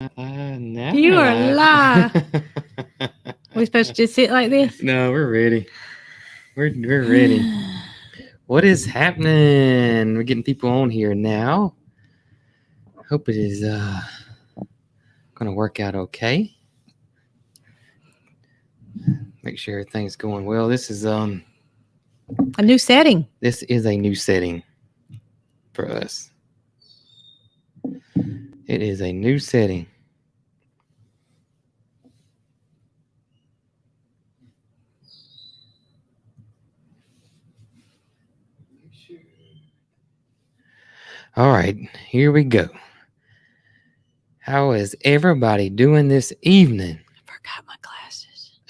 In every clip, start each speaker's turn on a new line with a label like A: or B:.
A: You are live. We supposed to just sit like this?
B: No, we're ready. We're ready. What is happening? We're getting people on here now. Hope it is gonna work out okay. Make sure everything's going well.
A: A new setting.
B: This is a new setting for us. It is a new setting. All right, here we go. How is everybody doing this evening?
A: I forgot my glasses.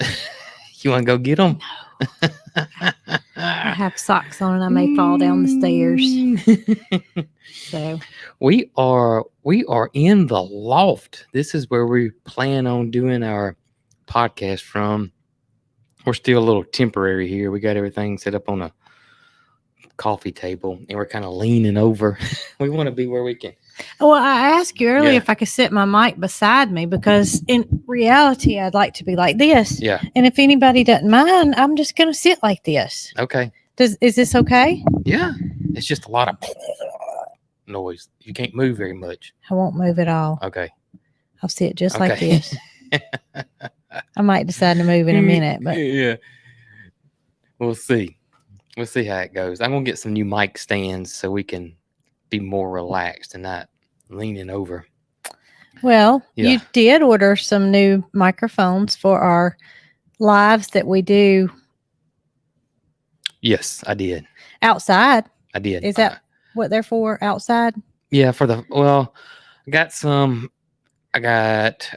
B: You want to go get them?
A: No. I have socks on and I may fall down the stairs. So
B: we are in the loft. This is where we plan on doing our podcast from. We're still a little temporary here. We got everything set up on a coffee table and we're kind of leaning over. We want to be where we can.
A: Well, I asked you earlier if I could set my mic beside me because in reality, I'd like to be like this.
B: Yeah.
A: And if anybody doesn't mind, I'm just going to sit like this.
B: Okay.
A: Is this okay?
B: Yeah. It's just a lot of noise. You can't move very much.
A: I won't move at all.
B: Okay.
A: I'll sit just like this. I might decide to move in a minute, but
B: yeah. We'll see. We'll see how it goes. I'm going to get some new mic stands so we can be more relaxed and not leaning over.
A: Well, you did order some new microphones for our lives that we do.
B: Yes, I did.
A: Outside.
B: I did.
A: Is that what they're for? Outside?
B: Yeah, I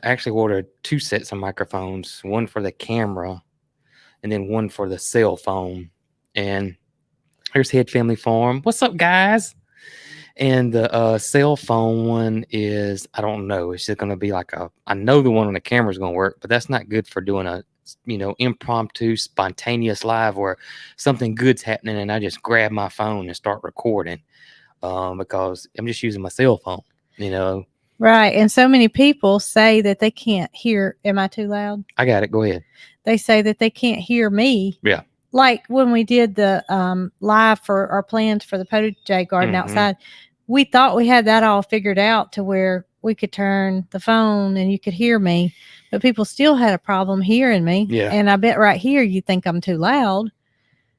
B: actually ordered 2 sets of microphones, one for the camera and then one for the cell phone. And here's Head Family Farm. What's up, guys? And the cell phone one is, I don't know. It's just going to be like I know the one on the camera is going to work, but that's not good for doing a, impromptu, spontaneous live where something good's happening and I just grab my phone and start recording because I'm just using my cell phone, Right.
A: And so many people say that they can't hear. Am I too loud?
B: I got it. Go ahead.
A: They say that they can't hear me.
B: Yeah.
A: Like when we did the live for our plans for the potato garden outside, we thought we had that all figured out to where we could turn the phone and you could hear me, but people still had a problem hearing me.
B: Yeah.
A: And I bet right here you think I'm too loud.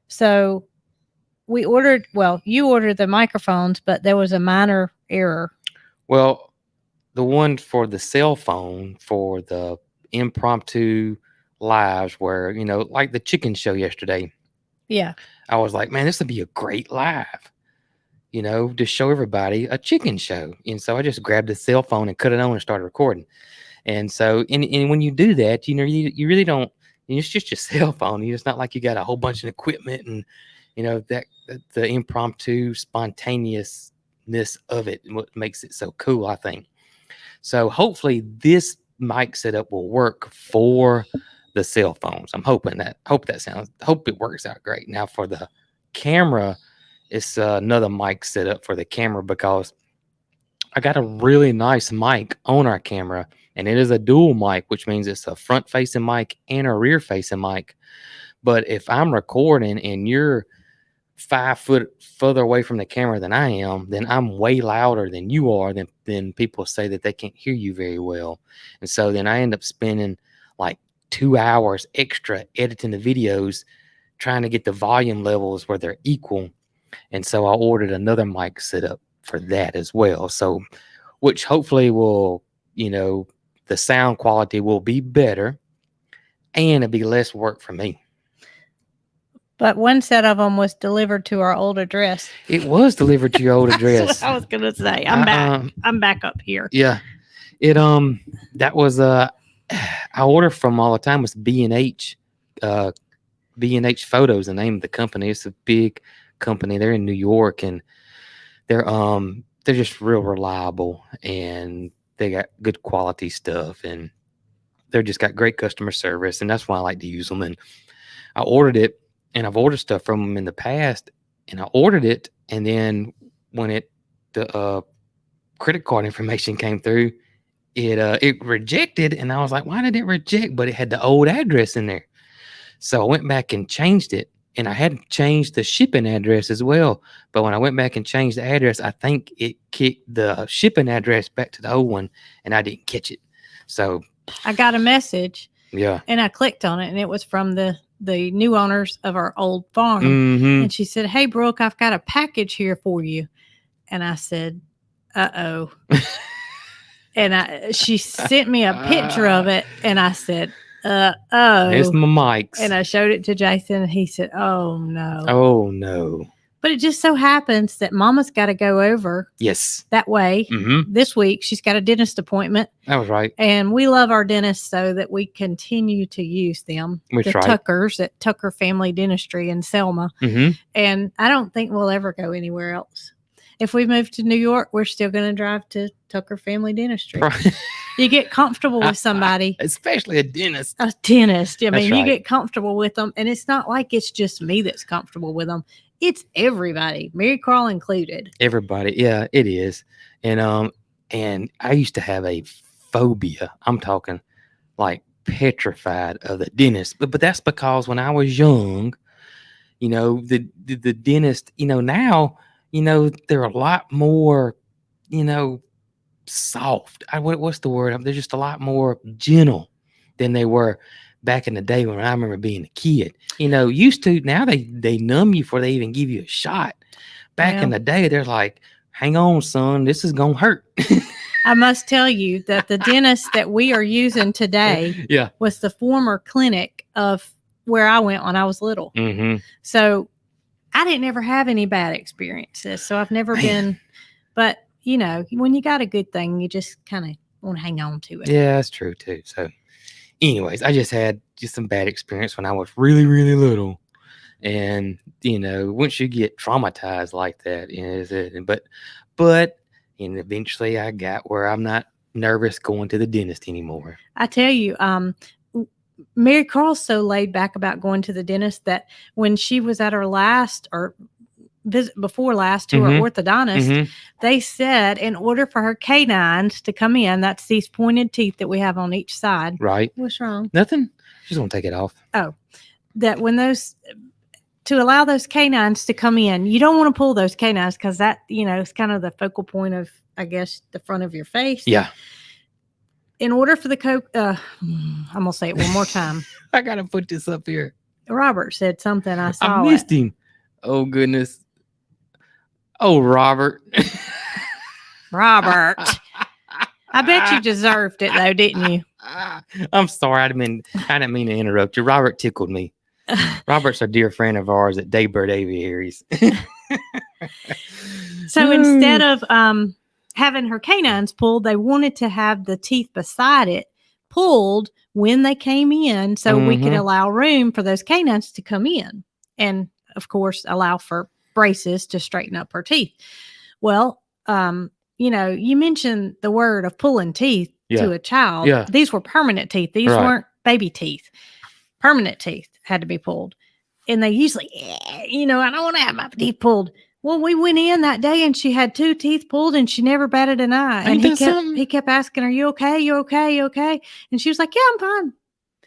A: So you ordered the microphones, but there was a minor error.
B: Well, the one for the cell phone for the impromptu lives where, like the chicken show yesterday.
A: Yeah.
B: I was like, man, this would be a great live, to show everybody a chicken show. And so I just grabbed the cell phone and cut it on and started recording. And so, and when you do that, you really don't, it's just your cell phone. It's not like you got a whole bunch of equipment and, that the impromptu spontaneousness of it, what makes it so cool, I think. So hopefully this mic setup will work for the cell phones. I'm hope it works out great. Now for the camera, it's another mic setup for the camera because I got a really nice mic on our camera and it is a dual mic, which means it's a front facing mic and a rear facing mic. But if I'm recording and you're 5 foot further away from the camera than I am, then I'm way louder than you are. Then people say that they can't hear you very well. And so then I end up spending like 2 hours extra editing the videos, trying to get the volume levels where they're equal. And so I ordered another mic setup for that as well. So, which hopefully will, the sound quality will be better and it'll be less work for me.
A: But one set of them was delivered to our old address.
B: It was delivered to your old address.
A: That's what I was going to say. I'm back. I'm back up here.
B: Yeah. That was, I order from all the time was B&H Photos, the name of the company. It's a big company. They're in New York and they're just real reliable and they got good quality stuff and they're just got great customer service. And that's why I like to use them. And I ordered it. And I've ordered stuff from them in the past, and I ordered it, and then when the credit card information came through, it rejected, and I was like, why did it reject? But it had the old address in there. So I went back and changed it, and I had changed the shipping address as well. But when I went back and changed the address, I think it kicked the shipping address back to the old one, and I didn't catch it. So
A: I got a message
B: yeah.
A: and I clicked on it, and it was from the new owners of our old farm.
B: Mm-hmm.
A: And she said, "Hey, Brooke, I've got a package here for you." And I said, "Uh-oh." And she sent me a picture of it, and I said, "Uh-oh."
B: It's my mics.
A: And I showed it to Jason, and he said, "Oh, no."
B: Oh, no.
A: But it just so happens that Mama's got to go over
B: Yes.
A: that way
B: Mm-hmm.
A: this week. She's got a dentist appointment.
B: That was right.
A: And we love our dentists so that we continue to use them.
B: That's
A: the
B: right.
A: Tuckers at Tucker Family Dentistry in Selma.
B: Mm-hmm.
A: And I don't think we'll ever go anywhere else. If we move to New York, we're still going to drive to Tucker Family Dentistry.
B: Right.
A: You get comfortable with somebody.
B: Especially a dentist.
A: A dentist. I mean,
B: right.
A: you get comfortable with them. And it's not like it's just me that's comfortable with them. It's everybody, Mary Carl included.
B: Everybody. Yeah, it is. And I used to have a phobia. I'm talking like petrified of the dentist. But that's because when I was young, you know, the dentist, you know, now, you know, they're a lot more, you know, soft. What's the word? They're just a lot more gentle than they were back in the day when I remember being a kid. You know, used to, now they numb you before they even give you a shot. Back in the day, they're like, hang on, son, this is going to hurt.
A: I must tell you that the dentist that we are using today was the former clinic of where I went when I was little.
B: Mm-hmm.
A: So I didn't ever have any bad experiences. So I've never been, but you know, when you got a good thing, you just kind of want to hang on to it.
B: Yeah, that's true too. So anyways, I just had some bad experience when I was really, really little. And, you know, once you get traumatized like that, you know, but and eventually I got where I'm not nervous going to the dentist anymore.
A: I tell you, Mary Carl's so laid back about going to the dentist that when she was at her last or visit before last to her orthodontist, they said in order for her canines to come in, that's these pointed teeth that we have on each side.
B: Right.
A: What's wrong?
B: Nothing. Just want to take it off.
A: Oh, that when to allow those canines to come in, you don't want to pull those canines because that, you know, is kind of the focal point of, I guess, the front of your face.
B: Yeah.
A: In order for I'm going to say it one more time.
B: I got to put this up here.
A: Robert said something. I saw
B: I missed him. Oh, goodness. Oh, Robert.
A: Robert. I bet you deserved it, though, didn't you?
B: I'm sorry. I didn't mean to interrupt you. Robert tickled me. Robert's a dear friend of ours at Daybird Aviaries.
A: So instead of having her canines pulled, they wanted to have the teeth beside it pulled when they came in so we could allow room for those canines to come in. And, of course, allow for braces to straighten up her teeth. Well, you know, you mentioned the word of pulling teeth to a child.
B: Yeah.
A: These were permanent teeth. These weren't baby teeth. Permanent teeth had to be pulled. And they usually, you know, I don't want to have my teeth pulled. Well, we went in that day and she had 2 teeth pulled and she never batted an eye. And he kept asking her, "You okay? You okay? You okay?" And she was like, "Yeah, I'm fine."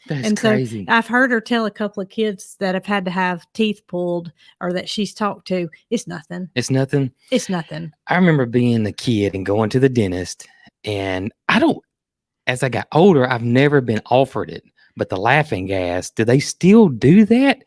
B: That's crazy.
A: So I've heard her tell a couple of kids that have had to have teeth pulled or that she's talked to, it's nothing.
B: It's nothing.
A: It's nothing.
B: I remember being a kid and going to the dentist, and as I got older, I've never been offered it. But the laughing gas, do they still do that?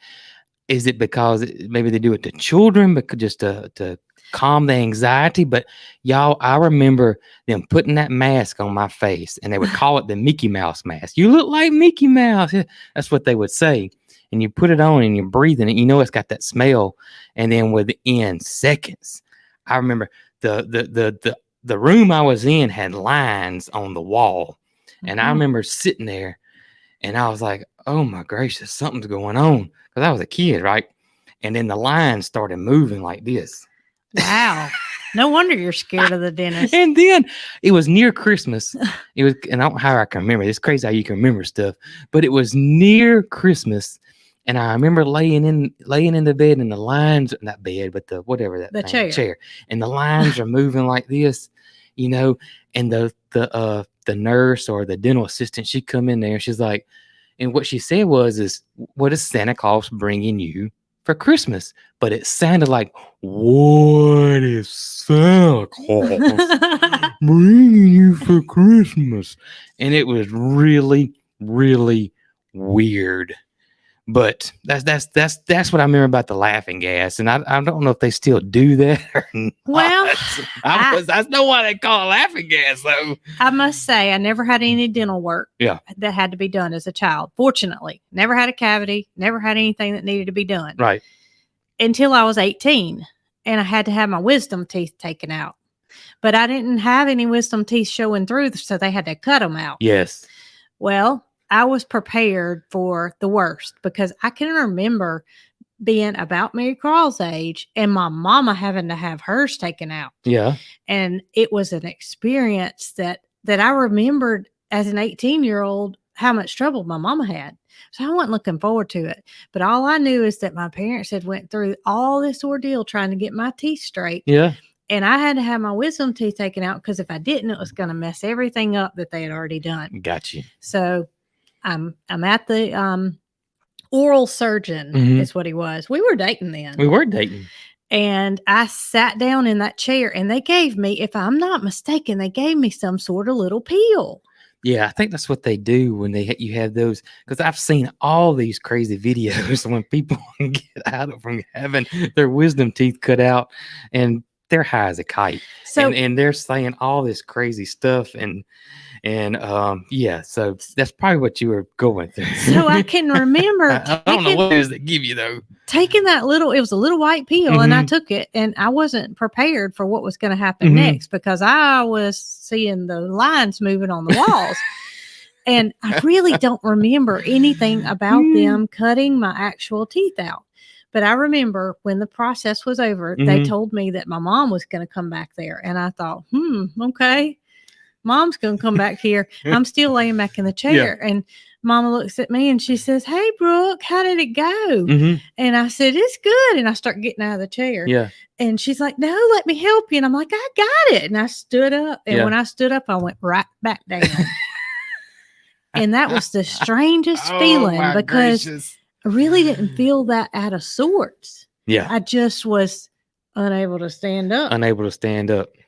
B: Is it because maybe they do it to children, but just to calm the anxiety? But y'all, I remember them putting that mask on my face, and they would call it the Mickey Mouse mask. You look like Mickey Mouse. That's what they would say. And you put it on and you're breathing it. You know it's got that smell. And then within seconds, I remember the room I was in had lines on the wall. And I remember sitting there and I was like, oh my gracious, something's going on. Because I was a kid, right? And then the lines started moving like this.
A: Wow. No wonder you're scared of the dentist.
B: And then it was near Christmas. It was, and I don't know how I can remember. It's crazy how you can remember stuff. But it was near Christmas. And I remember laying in the bed and the lines, not bed, but the chair. And the lines are moving like this, and the nurse or the dental assistant, she come in there, she's like, and what she said is, what is Santa Claus bringing you for Christmas? But it sounded like, what is Santa Claus bringing you for Christmas? And it was really, really weird. But that's what I remember about the laughing gas, and I don't know if they still do that or not.
A: Well,
B: I know why they call it laughing gas though.
A: I must say I never had any dental work that had to be done as a child. Fortunately, never had a cavity, never had anything that needed to be done.
B: Right.
A: Until I was 18, and I had to have my wisdom teeth taken out. But I didn't have any wisdom teeth showing through, so they had to cut them out.
B: Yes.
A: Well, I was prepared for the worst because I can remember being about Mary Crawl's age and my mama having to have hers taken out.
B: Yeah.
A: And it was an experience that I remembered as an 18-year-old how much trouble my mama had. So I wasn't looking forward to it. But all I knew is that my parents had went through all this ordeal trying to get my teeth straight.
B: Yeah.
A: And I had to have my wisdom teeth taken out because if I didn't, it was going to mess everything up that they had already done.
B: Got you.
A: So I'm at the oral surgeon is what he was. We were dating then.
B: We were dating.
A: And I sat down in that chair and they gave me, if I'm not mistaken, they gave me some sort of little pill.
B: Yeah, I think that's what they do when you have those, because I've seen all these crazy videos when people get out from having their wisdom teeth cut out and they're high as a kite. So, and they're saying all this crazy stuff and so that's probably what you were going through.
A: So I can remember
B: I don't know what it is that give you though.
A: Taking it was a little white pill and I took it and I wasn't prepared for what was going to happen next because I was seeing the lines moving on the walls. And I really don't remember anything about them cutting my actual teeth out. But I remember when the process was over, they told me that my mom was going to come back there. And I thought, okay. Mom's going to come back here. I'm still laying back in the chair. Yeah. And Mama looks at me and she says, "Hey, Brooke, how did it go?" And I said, "It's good." And I start getting out of the chair.
B: Yeah.
A: And she's like, "No, let me help you." And I'm like, "I got it." And I stood up. And when I stood up, I went right back down. And that was the strangest feeling because I really didn't feel that out of sorts.
B: Yeah.
A: I just was unable to stand up.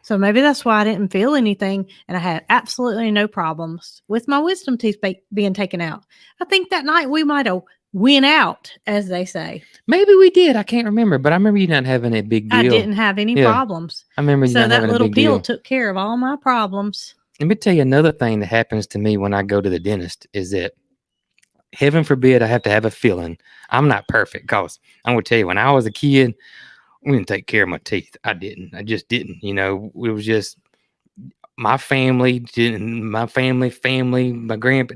A: So maybe that's why I didn't feel anything. And I had absolutely no problems with my wisdom teeth being taken out. I think that night we might have went out, as they say.
B: Maybe we did. I can't remember. But I remember you not having a big deal.
A: I didn't have any problems.
B: I remember you not having a big deal. So that little pill
A: took care of all my problems.
B: Let me tell you another thing that happens to me when I go to the dentist is that, heaven forbid, I have to have a filling. I'm not perfect because I'm going to tell you, when I was a kid, we didn't take care of my teeth. I just didn't. It was just my family didn't. My family, my grandpa.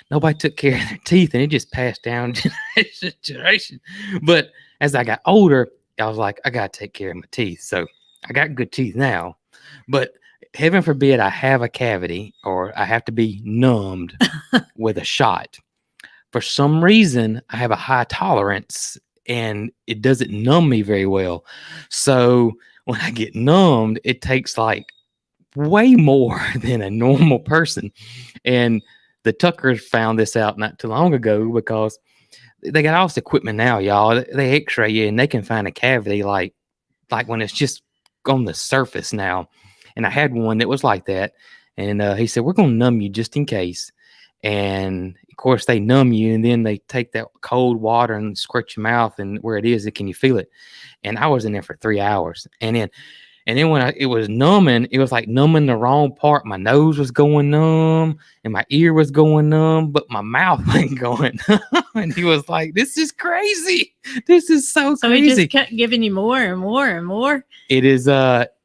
B: Nobody took care of their teeth, and it just passed down generation to generation. But as I got older, I was like, I gotta take care of my teeth. So I got good teeth now. But heaven forbid I have a cavity or I have to be numbed with a shot. For some reason, I have a high tolerance. And it doesn't numb me very well. So when I get numbed, it takes like way more than a normal person. And the Tuckers found this out not too long ago because they got all this equipment now, y'all. They x-ray you and they can find a cavity like when it's just on the surface now. And I had one that was like that. And he said, "We're going to numb you just in case." And of course they numb you and then they take that cold water and squirt your mouth and where it is, can you feel it? And I was in there for 3 hours. And then when it was numbing, it was like numbing the wrong part. My nose was going numb and my ear was going numb, but my mouth wasn't going numb. And he was like, "This is crazy. This is so crazy." So
A: he just kept giving you more and more and more.
B: It is,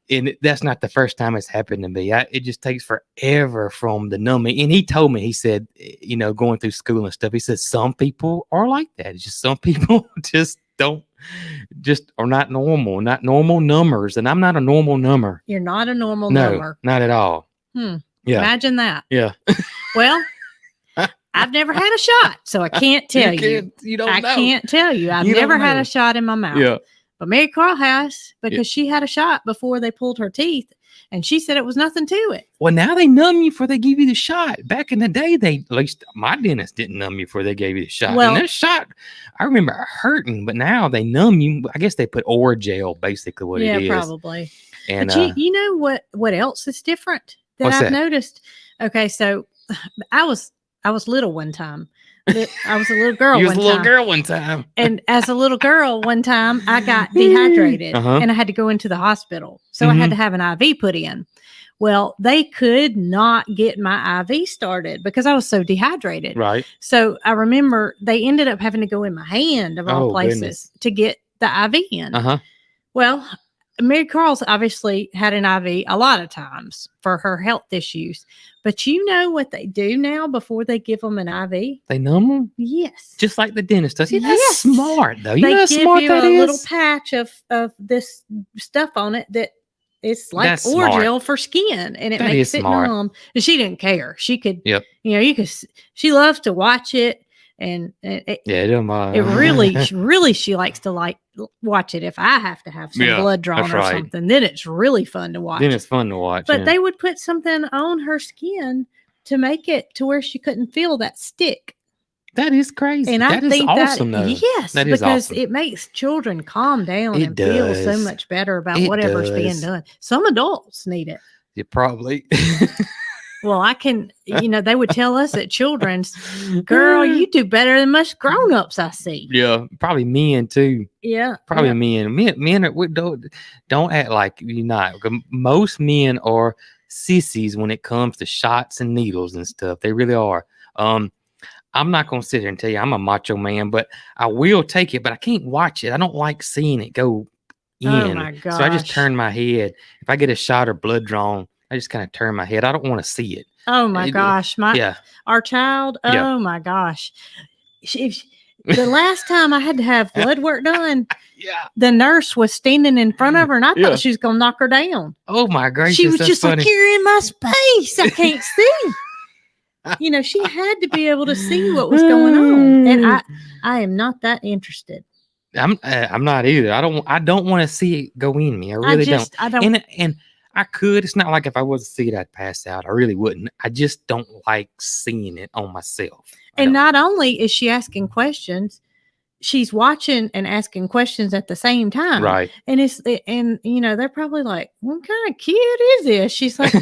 B: and that's not the first time it's happened to me. It just takes forever from the numbing. And he told me, he said, going through school and stuff, he said, some people are like that. It's just some people are not normal numbers. And I'm not a normal number.
A: You're not a normal number.
B: Not at all.
A: Yeah. Imagine that.
B: Yeah.
A: Well, I've never had a shot, so I can't tell you. I can't tell you. I've never had a shot in my mouth.
B: Yeah.
A: But Mary Carl has, because she had a shot before they pulled her teeth. And she said it was nothing to it.
B: Well, now they numb you before they give you the shot. Back in the day, at least my dentist didn't numb you before they gave you the shot.
A: Well,
B: and this shot, I remember it hurting, but now they numb you. I guess they put Orajel, basically what it is.
A: Yeah, probably.
B: And
A: but you know what else is different that I've noticed? Okay, so I was little one time. I was a little girl.
B: You was a little girl one time.
A: And as a little girl, one time I got dehydrated and I had to go into the hospital. So I had to have an IV put in. Well, they could not get my IV started because I was so dehydrated.
B: Right.
A: So I remember they ended up having to go in my hand of all places to get the IV in. Well, Mary Carl's obviously had an IV a lot of times for her health issues. But you know what they do now before they give them an IV?
B: They numb them?
A: Yes.
B: Just like the dentist does. That's smart, though. You
A: know
B: how smart that is?
A: They give you a little patch of this stuff on it that it's like Orajel for skin, and it makes it numb. And she didn't care. She could, she loves to watch it. And it really, she likes to watch it. If I have to have some blood drawn or something, then it's really fun to watch.
B: Then it's fun to watch.
A: But they would put something on her skin to make it to where she couldn't feel that stick.
B: That is crazy.
A: And I think
B: awesome, though.
A: Yes,
B: that is
A: because
B: awesome.
A: It makes children calm down and feel so much better about whatever's being done. Some adults need it.
B: You probably.
A: Well, they would tell us at children's, girl, you do better than most grown-ups I see.
B: Yeah, probably men too.
A: Yeah.
B: Probably men. Men don't act like you're not. Most men are sissies when it comes to shots and needles and stuff. They really are. I'm not going to sit here and tell you I'm a macho man, but I will take it, but I can't watch it. I don't like seeing it go in.
A: Oh my gosh.
B: So I just turn my head. If I get a shot or blood drawn, I just kind of turn my head. I don't want to see it.
A: Oh my gosh. Our child. Oh my gosh. The last time I had to have blood work done, the nurse was standing in front of her and I thought she was going to knock her down.
B: Oh my gracious.
A: She was just funny. Like, you're in my space. I can't see. She had to be able to see what was going on. And I am not that interested.
B: I'm not either. I don't want to see it go in me. I really don't.
A: I don't.
B: And I could. It's not like if I was to see it, I'd pass out. I really wouldn't. I just don't like seeing it on myself.
A: And not only is she asking questions, she's watching and asking questions at the same time.
B: Right.
A: And they're probably like, what kind of kid is this? She's like,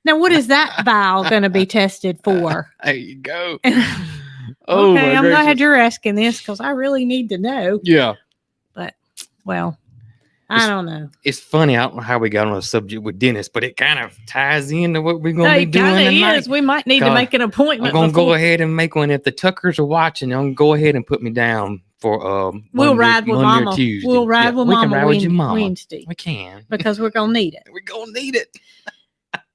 A: now what is that vial going to be tested for?
B: There you go.
A: Okay, I'm glad you're asking this because I really need to know.
B: Yeah.
A: But, well. I don't know.
B: It's funny. I don't know how we got on a subject with Dennis, but it kind of ties into what we're going to be doing tonight.
A: We might need to make an appointment.
B: I'm going to go ahead and make one. If the Tuckers are watching, I'm going to go ahead and put me down for
A: we'll ride with Mama. We'll ride with Mama.
B: We can ride with your Mama.
A: Wednesday.
B: We can.
A: Because we're going to need it.
B: We're going to need it.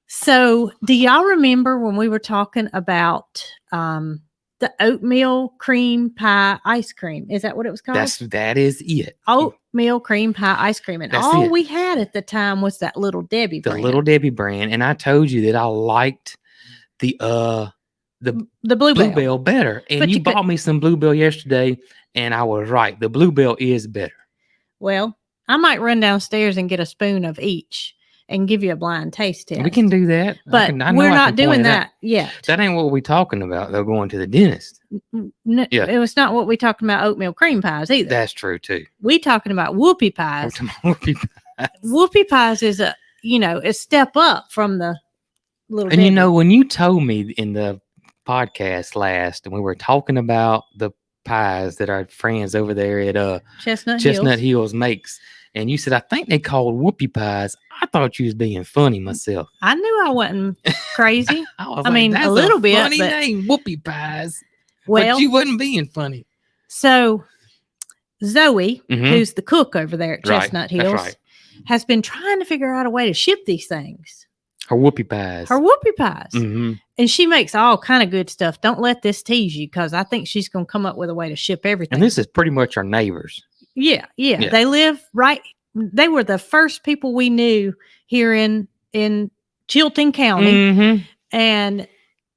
A: So, do y'all remember when we were talking about the oatmeal cream pie ice cream? Is that what it was called?
B: That is it.
A: Oatmeal cream pie ice cream. And all we had at the time was that Little Debbie brand.
B: The Little Debbie brand. And I told you that I liked the Bluebell better. And you bought me some Bluebell yesterday, and I was right. The Bluebell is better.
A: Well, I might run downstairs and get a spoon of each and give you a blind taste test.
B: We can do that.
A: But we're not doing that yet.
B: That ain't what we're talking about, though, going to the dentist.
A: No, it was not what we talking about oatmeal cream pies either.
B: That's true, too.
A: We talking about Whoopie Pies. Whoopie Pies is a step up from the Little Debbie.
B: And when you told me in the podcast last, and we were talking about the pies that our friends over there at
A: Chestnut
B: Hills makes, and you said, I think they called Whoopie Pies. I thought you was being funny myself.
A: I knew I wasn't crazy.
B: I mean,
A: a little bit.
B: Funny name, Whoopie Pies.
A: Well,
B: but you wasn't being funny.
A: So Zoe, who's the cook over there at Chestnut Hills, has been trying to figure out a way to ship these things.
B: Her Whoopie Pies.
A: Mm-hmm. And she makes all kind of good stuff. Don't let this tease you, because I think she's going to come up with a way to ship everything.
B: And this is pretty much our neighbors.
A: Yeah. They live right. They were the first people we knew here in Chilton County. Mm-hmm. And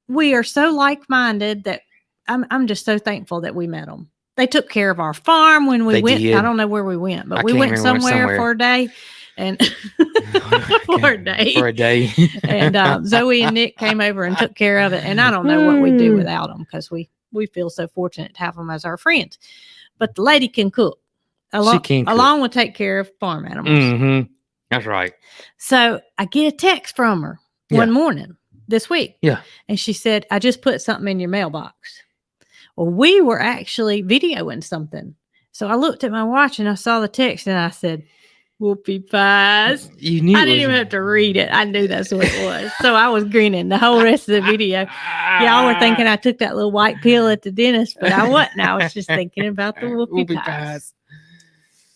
A: we are so like-minded that I'm just so thankful that we met them. They took care of our farm when we went. I don't know where we went, but we went somewhere for a day. and for a day.
B: For a day.
A: And Zoe and Nick came over and took care of it. And I don't know what we'd do without them because we feel so fortunate to have them as our friends. But the lady can cook.
B: She can cook.
A: Along with take care of farm animals.
B: Mm-hmm. That's right.
A: So I get a text from her one morning this week.
B: Yeah.
A: And she said, I just put something in your mailbox. Well, we were actually videoing something. So I looked at my watch and I saw the text and I said, Whoopie Pies.
B: You knew
A: I didn't even have to read it. I knew that's what it was. So I was grinning the whole rest of the video. Y'all were thinking I took that little white pill at the dentist, but I wasn't. I was just thinking about the Whoopie Pies.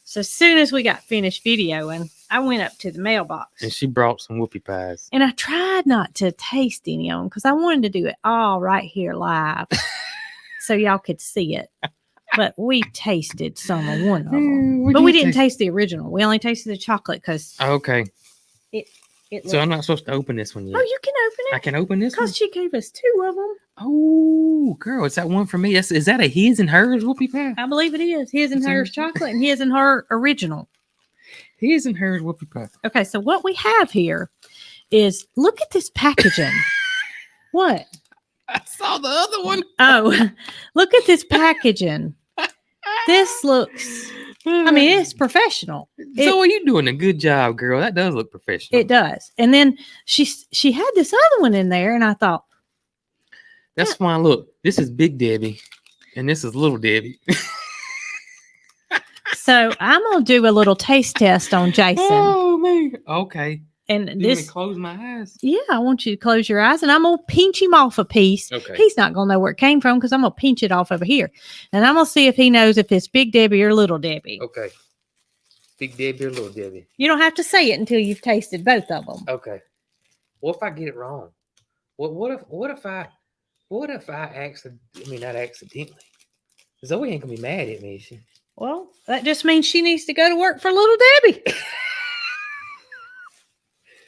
A: So as soon as we got finished videoing, I went up to the mailbox.
B: And she brought some Whoopie Pies.
A: And I tried not to taste any of them because I wanted to do it all right here live so y'all could see it. But we tasted some of one of them. But we didn't taste the original. We only tasted the chocolate because
B: okay.
A: It
B: so I'm not supposed to open this one yet.
A: Oh, you can open it.
B: I can open this one?
A: Because she gave us 2 of them.
B: Oh, girl, is that one for me? Is that a his and hers Whoopie Pie?
A: I believe it is. His and hers chocolate and his and her original.
B: His and hers Whoopie Pie.
A: Okay, so what we have here is, look at this packaging. What?
B: I saw the other one.
A: Oh, look at this packaging. This looks, I mean, it's professional.
B: So are you doing a good job, girl? That does look professional.
A: It does. And then she had this other one in there, and I thought,
B: that's why, look, this is Big Debbie, and this is Little Debbie.
A: So I'm going to do a little taste test on Jason.
B: Oh, man. Okay.
A: And
B: you want me to close my eyes?
A: Yeah, I want you to close your eyes, and I'm going to pinch him off a piece.
B: Okay.
A: He's not going to know where it came from because I'm going to pinch it off over here. And I'm going to see if he knows if it's Big Debbie or Little Debbie.
B: Okay. Big Debbie or Little Debbie?
A: You don't have to say it until you've tasted both of them.
B: Okay. What if I get it wrong? What if I accidentally? Not accidentally. Zoe ain't gonna be mad at me, is she?
A: Well, that just means she needs to go to work for Little Debbie.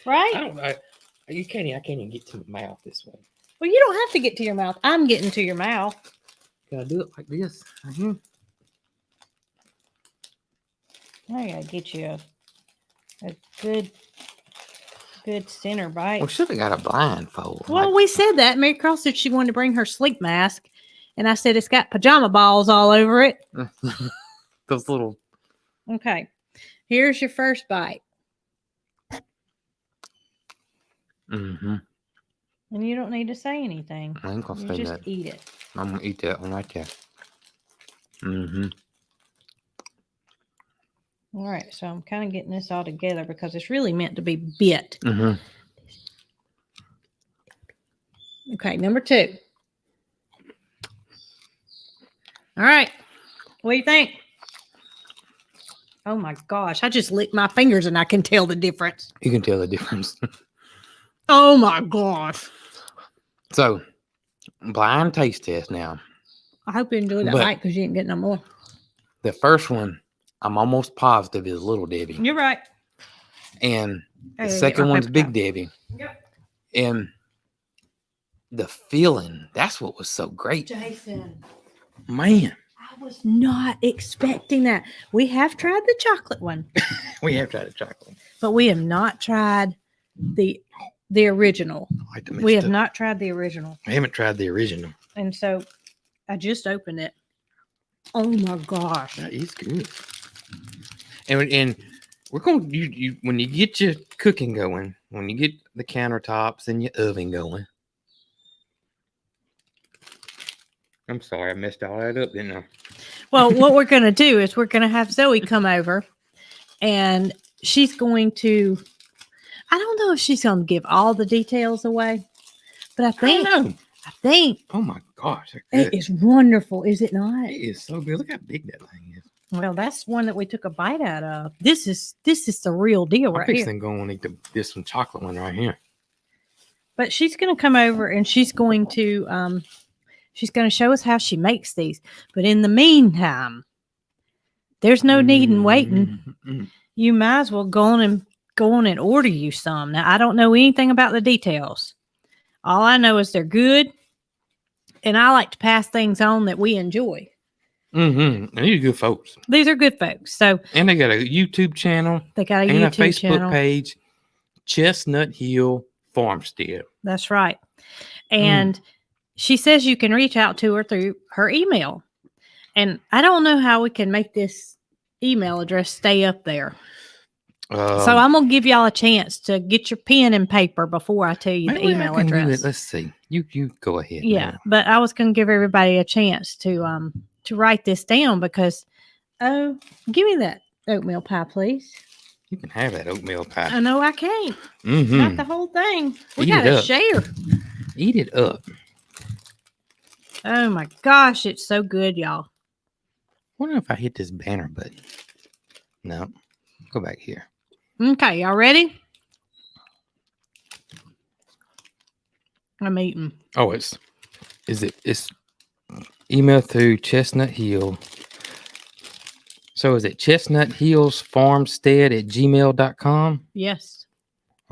A: Right?
B: I can't even get to my mouth this way.
A: Well, you don't have to get to your mouth. I'm getting to your mouth.
B: Can I do it like this? Mm-hmm.
A: I gotta get you a good center bite.
B: We should have got a blindfold.
A: Well, we said that. Mary Cross said she wanted to bring her sleep mask. And I said, it's got pajama balls all over it.
B: Those little.
A: Okay. Here's your first bite.
B: Mm-hmm.
A: And you don't need to say anything.
B: I ain't gonna
A: you
B: say
A: just
B: that.
A: Eat it.
B: I'm gonna eat that one right there. Mm-hmm.
A: All right. So I'm kind of getting this all together because it's really meant to be bit.
B: Mm-hmm.
A: Okay. Number 2. All right. What do you think? Oh my gosh. I just licked my fingers and I can tell the difference.
B: You can tell the difference.
A: Oh my gosh.
B: So, blind taste test now.
A: I hope you enjoyed that bite because you didn't get no more.
B: The first one, I'm almost positive is Little Debbie.
A: You're right.
B: And the second one's Big Debbie.
A: Yep.
B: And the feeling, that's what was so great.
A: Jason.
B: Man.
A: I was not expecting that. We have tried the chocolate one.
B: We have tried the chocolate.
A: But we have not tried the original. We have not tried the original.
B: I haven't tried the original.
A: And so I just opened it. Oh my gosh.
B: That is good. And we're going to, when you get your cooking going, when you get the countertops and your oven going. I'm sorry, I messed all that up, didn't I?
A: Well, what we're going to do is we're going to have Zoe come over and she's going to, I don't know if she's going to give all the details away, but I think.
B: Oh my gosh.
A: It is wonderful, is it not?
B: It is so good. Look how big that thing is.
A: Well, that's one that we took a bite out of. This is the real deal right here.
B: I'm going to eat this one chocolate one right here.
A: But she's going to come over and she's going to show us how she makes these. But in the meantime, there's no need in waiting.
B: Mm-hmm.
A: You might as well go on and order you some. Now, I don't know anything about the details. All I know is they're good, and I like to pass things on that we enjoy.
B: And these are good folks.
A: These are good folks. So,
B: and they got a YouTube channel.
A: They got a
B: and
A: YouTube
B: a Facebook
A: channel.
B: page, Chestnut Hill Farmstead.
A: That's right. And she says you can reach out to her through her email. And I don't know how we can make this email address stay up there. So I'm going to give y'all a chance to get your pen and paper before I tell you the email address.
B: Let's see. You go ahead.
A: Yeah, now. But I was going to give everybody a chance to write this down because, give me that oatmeal pie, please.
B: You can have that oatmeal pie.
A: I know I can't. Not the whole thing. We got to share.
B: Eat it up.
A: Oh my gosh, it's so good, y'all.
B: I wonder if I hit this banner button. No. Go back here.
A: Okay, y'all ready? I'm eating.
B: Oh, it's email through Chestnut Hill. So is it Chestnut Hills Farmstead at gmail.com?
A: Yes.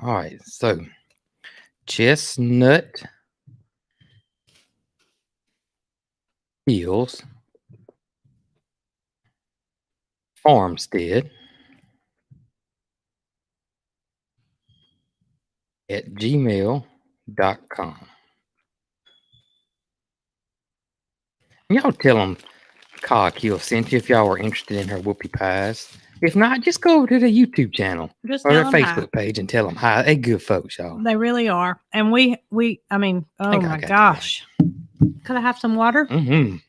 B: All right. So Chestnut Hills Farmstead at gmail.com. Y'all tell them Coghill sent you if y'all were interested in her Whoopie Pies. If not, just go over to the YouTube channel or their Facebook page and tell them hi. They good folks, y'all.
A: They really are. And I mean, oh my gosh. Could I have some water?
B: I'm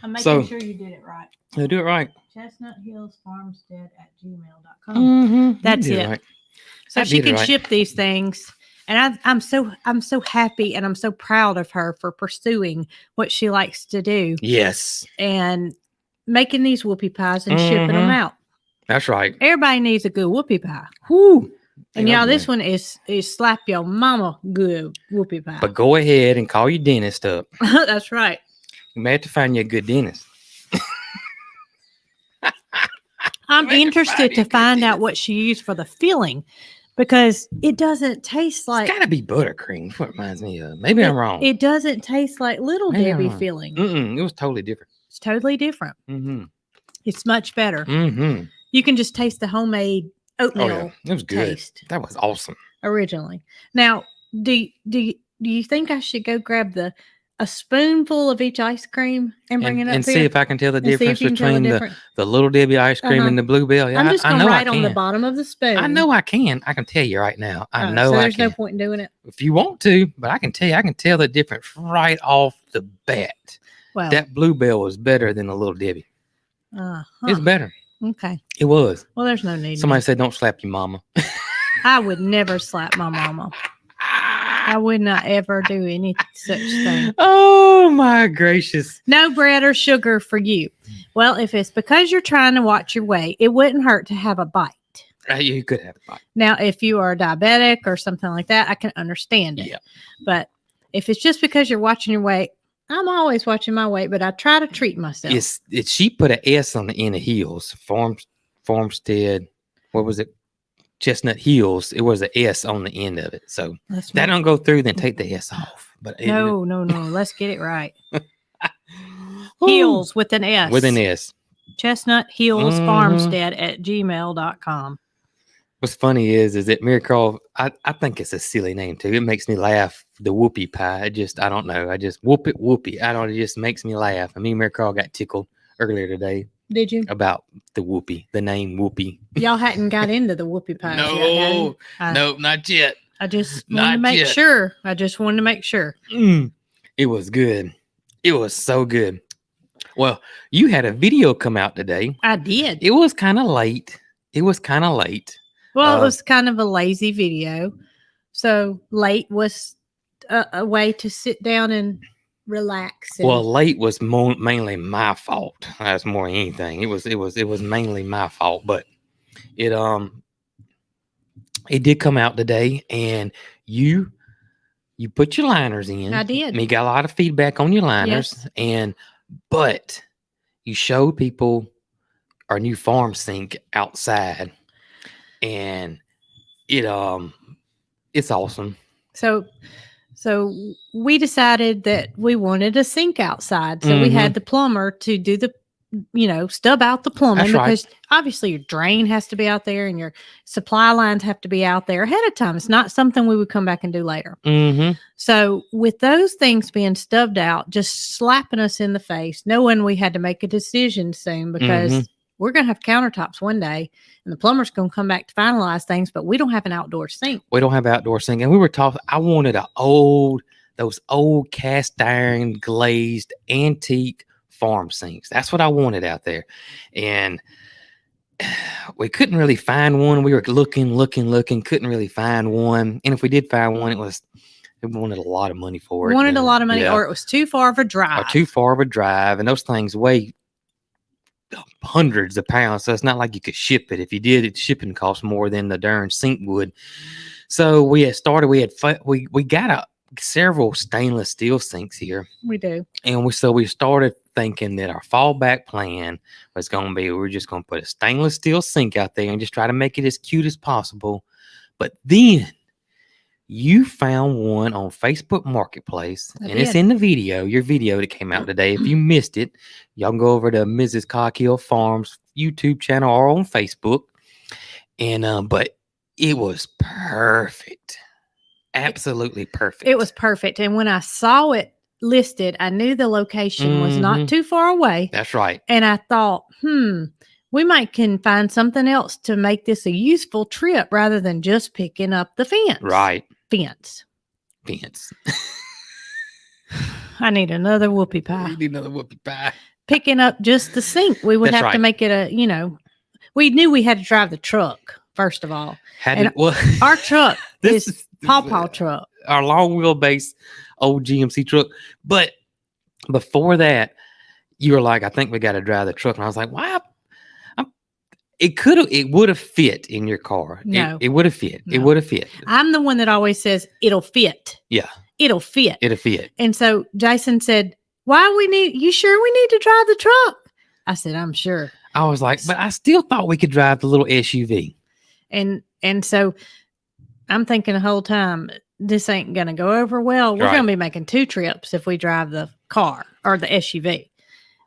A: making sure you did it right.
B: You do it right.
A: Chestnut Hills Farmstead at gmail.com. That's it. Right. So she can ship these things. And I'm so happy and I'm so proud of her for pursuing what she likes to do.
B: Yes.
A: And making these whoopie pies and shipping them out.
B: That's right.
A: Everybody needs a good whoopie pie.
B: Whoo.
A: And y'all, this one is slap your mama good whoopie pie.
B: But go ahead and call your dentist up.
A: That's right.
B: You may have to find you a good dentist.
A: I'm interested to find out what she used for the filling. Because it doesn't taste like...
B: It's got to be buttercream. That's what it reminds me of. Maybe I'm wrong.
A: It doesn't taste like Little Debbie filling.
B: It was totally different.
A: It's totally different. It's much better. You can just taste the homemade oatmeal.
B: Oh, yeah. It was good. Taste that was awesome.
A: Originally. Now, do you think I should go grab a spoonful of each ice cream and bring it up
B: and see if I can tell the difference between the Little Debbie ice cream and the Bluebell. Yeah,
A: I'm just going to write on the bottom of the spoon.
B: I know I can. I can tell you right now. I know
A: so
B: I
A: there's
B: can.
A: No point in doing it.
B: If you want to, but I can tell you, I can tell the difference right off the bat.
A: Well,
B: that Bluebell was better than the Little Debbie. It's better.
A: Okay.
B: It was.
A: Well, there's no need.
B: Somebody said, "Don't slap your mama."
A: I would never slap my mama. I would not ever do any such thing.
B: Oh, my gracious.
A: No bread or sugar for you. Well, if it's because you're trying to watch your weight, it wouldn't hurt to have a bite.
B: You could have a bite.
A: Now, if you are diabetic or something like that, I can understand it.
B: Yeah.
A: But if it's just because you're watching your weight, I'm always watching my weight, but I try to treat myself.
B: She put an S on the end of Hills. Farmstead. What was it? Chestnut Hills, it was an S on the end of it. So that don't go through, then take the S off. But
A: no. Let's get it right. Hills with an S.
B: With an S.
A: Chestnut Hills Farmstead at gmail.com.
B: What's funny is that Mary Carl, I think it's a silly name too. It makes me laugh. The Whoopie Pie. I don't know. I just whoop it, whoopie. It just makes me laugh. Me and Mary Carl got tickled earlier today.
A: Did you?
B: About the Whoopie, the name Whoopie.
A: Y'all hadn't got into the Whoopie Pies
B: yet, nope, not yet.
A: I just wanted to make sure.
B: It was good. It was so good. Well, you had a video come out today.
A: I did.
B: It was kind of late.
A: Well, it was kind of a lazy video. So late was a way to sit down and relax.
B: Well, late was mainly my fault. That's more than anything. It was mainly my fault, but it did come out today, and you put your liners in.
A: I did.
B: You got a lot of feedback on your liners,
A: yes.
B: But you showed people our new farm sink outside, and it's awesome.
A: So So we decided that we wanted a sink outside. So we had the plumber to do the, stub out the plumbing,
B: That's right.
A: because obviously your drain has to be out there and your supply lines have to be out there ahead of time. It's not something we would come back and do later. So with those things being stubbed out, just slapping us in the face, knowing we had to make a decision soon, because we're going to have countertops one day and the plumber's going to come back to finalize things, but we don't have an outdoor sink.
B: We don't have outdoor sink. And we were talking, I wanted those old cast iron glazed antique farm sinks. That's what I wanted out there. And we couldn't really find one. We were looking, couldn't really find one. And if we did find one, we wanted a lot of money for it.
A: Wanted a lot of money, or it was too far of a drive.
B: And those things weigh hundreds of pounds, so it's not like you could ship it. If you did, shipping costs more than the darn sink would. So we got several stainless steel sinks here.
A: We do.
B: And we started thinking that our fallback plan was going to be, we were just going to put a stainless steel sink out there and just try to make it as cute as possible. But then you found one on Facebook Marketplace, and it's in your video that came out today. If you missed it, y'all can go over to Mrs. Cockhill Farms YouTube channel or on Facebook. And but it was perfect. Absolutely perfect.
A: It was perfect. And when I saw it listed, I knew the location was not too far away.
B: That's right.
A: And I thought, we can find something else to make this a useful trip rather than just picking up the fence.
B: Right.
A: Fence. I need another whoopie pie.
B: You need another whoopie pie.
A: Picking up just the sink. We would have to make it we knew we had to drive the truck, first of all. Our truck is Paw truck.
B: Our long wheelbase old GMC truck. But before that, you were like, I think we got to drive the truck. And I was like, wow. It would have fit in your car.
A: No.
B: It would have fit.
A: No.
B: It would have fit.
A: I'm the one that always says it'll fit.
B: Yeah.
A: It'll fit.
B: It'll fit.
A: And so Jason said, you sure we need to drive the truck? I said, I'm sure.
B: I was like, but I still thought we could drive the little SUV.
A: And so I'm thinking the whole time, this ain't going to go over well. We're going to be making 2 trips if we drive the car or the SUV.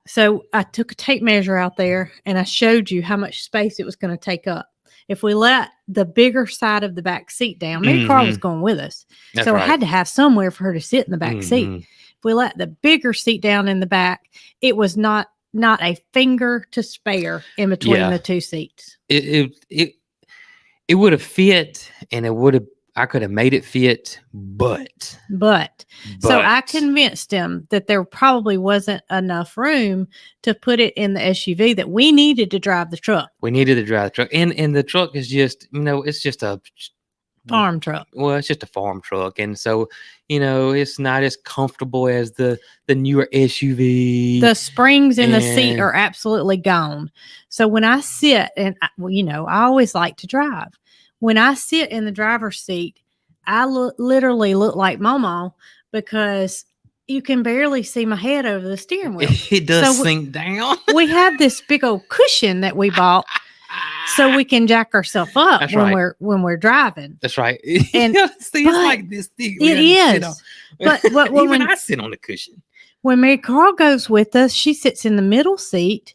A: So I took a tape measure out there and I showed you how much space it was going to take up. If we let the bigger side of the back seat down, Mary Carl was going with us.
B: That's
A: so
B: right.
A: I had to have somewhere for her to sit in the back seat. If we let the bigger seat down in the back, it was not a finger to spare in between the 2 seats.
B: It would have fit, and I could have made it fit, but
A: so I convinced him that there probably wasn't enough room to put it in the SUV, that we needed to drive the truck.
B: And the truck is just, it's just a
A: farm truck.
B: Well, it's just a farm truck. And so, it's not as comfortable as the newer SUV.
A: The springs in the seat are absolutely gone. So when I sit, and I always like to drive. When I sit in the driver's seat, I literally look like Mama, because you can barely see my head over the steering wheel.
B: It does sink down.
A: We have this big old cushion that we bought so we can jack ourselves up when we're driving.
B: That's right.
A: And
B: see, it's like this thing.
A: It is. But
B: when I sit on the cushion.
A: When Mary Carl goes with us, she sits in the middle seat.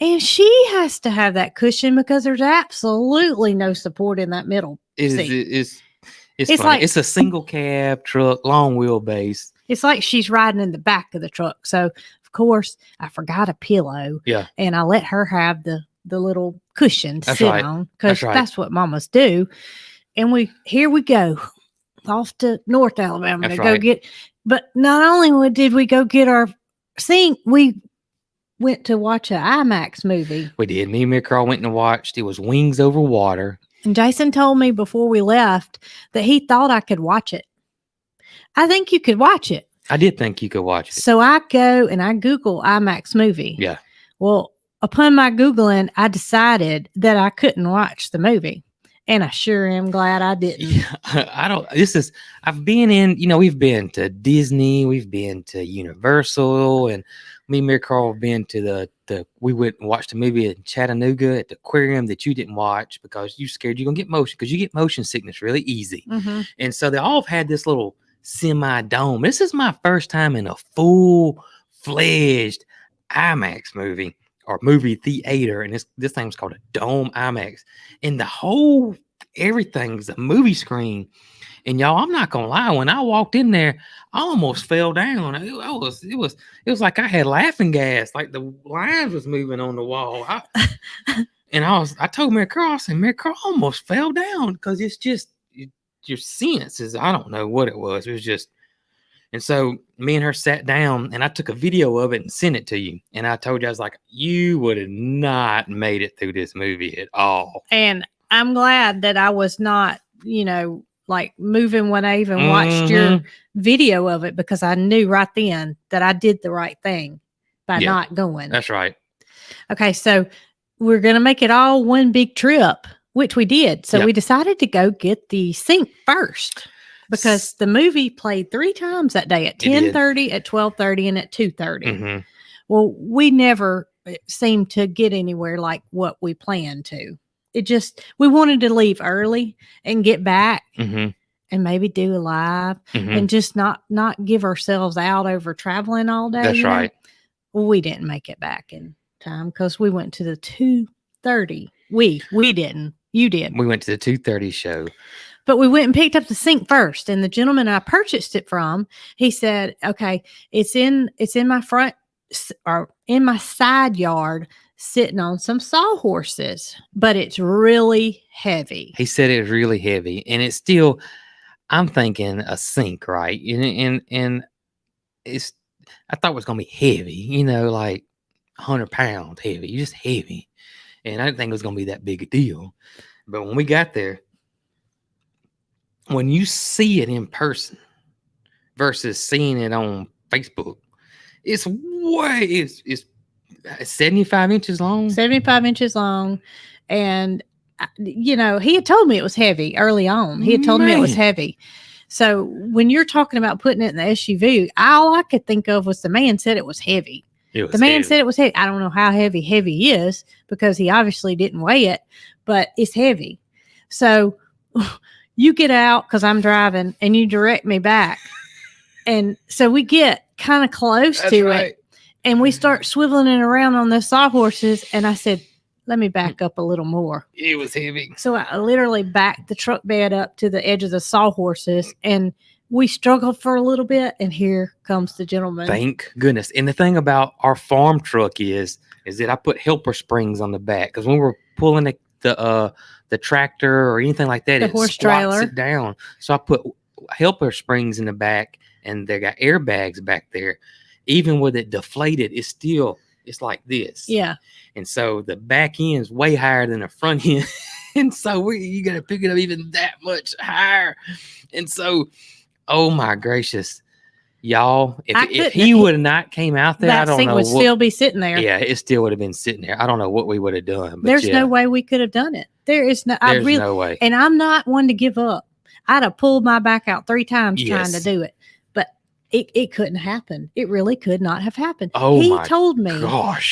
A: And she has to have that cushion because there's absolutely no support in that middle seat.
B: It's like it's a single cab truck, long wheelbase.
A: It's like she's riding in the back of the truck. So, of course, I forgot a pillow.
B: Yeah.
A: And I let her have the little cushion to sit on, because that's what mamas do. And here we go off to North Alabama to go get. But not only did we go get our sink, we went to watch an IMAX movie.
B: We did. Me and Mary Carl went and watched. It was Wings Over Water.
A: And Jason told me before we left that he thought I could watch it. I think you could watch it.
B: I did think you could watch it.
A: So I go and I Google IMAX movie.
B: Yeah.
A: Well, upon my Googling, I decided that I couldn't watch the movie. And I sure am glad I didn't.
B: Yeah, I've been in, we've been to Disney, we've been to Universal, and me and Mary Carl have been to we went and watched a movie in Chattanooga at the aquarium that you didn't watch because you scared you're going to get motion, because you get motion sickness really easy.
A: Mm-hmm.
B: And so they all have had this little semi-dome. This is my first time in a full-fledged IMAX movie or movie theater, and this thing was called a Dome IMAX, and the whole everything's a movie screen. And y'all, I'm not gonna lie, when I walked in there, I almost fell down. It was like I had laughing gas, like the lines was moving on the wall. I told Mary Carl, I said, Mary Carl, I almost fell down because it's just your senses. I don't know what it was. It was just, and so me and her sat down, and I took a video of it and sent it to you. And I told you, I was like, you would have not made it through this movie at all.
A: And I'm glad that I was not, like moving when I even watched your video of it, because I knew right then that I did the right thing by not going.
B: That's right.
A: Okay, so we're going to make it all one big trip, which we did. So we decided to go get the sync first, because the movie played 3 times that day, at 10:30, at 12:30, and at 2:30.
B: Mm-hmm.
A: Well, we never seemed to get anywhere like what we planned to. We wanted to leave early and get back and maybe do a live and just not give ourselves out over traveling all day.
B: That's right.
A: Well, we didn't make it back in time because we went to the 2:30. We didn't. You did.
B: We went to the 2:30 show.
A: But we went and picked up the sync first. And the gentleman I purchased it from, he said, okay, it's in my front or in my side yard, sitting on some sawhorses, but it's really heavy.
B: He said it was really heavy, and it's still, I'm thinking a sink, right? And it's, I thought it was going to be heavy, like 100 pounds heavy, just heavy. And I didn't think it was going to be that big a deal. But when we got there, when you see it in person versus seeing it on Facebook, it's 75 inches long.
A: 75 inches long. And, he had told me it was heavy early on. He had told me it was heavy. So when you're talking about putting it in the SUV, all I could think of was the man said it was heavy. The man said it was heavy. I don't know how heavy is, because he obviously didn't weigh it, but it's heavy. So you get out, because I'm driving, and you direct me back. And so we get kind of close to it. And we start swiveling it around on those sawhorses. And I said, let me back up a little more.
B: It was heavy.
A: So I literally backed the truck bed up to the edge of the sawhorses. And we struggled for a little bit. And here comes the gentleman.
B: Thank goodness. And the thing about our farm truck is that I put helper springs on the back. Because when we're pulling the tractor or anything like that,
A: the horse trailer,
B: it down. So I put helper springs in the back. And they got airbags back there. Even with it deflated, it's like this.
A: Yeah.
B: And so the back end's way higher than the front end. And so you got to pick it up even that much higher. And so, oh my gracious, y'all, if he would have not came out there, I don't know. That
A: would still be sitting there.
B: Yeah, it still would have been sitting there. I don't know what we would have done. But
A: there's no way we could have done it. There's no way. And I'm not one to give up. I'd have pulled my back out 3 times trying to do it. It couldn't happen. It really could not have happened. He told me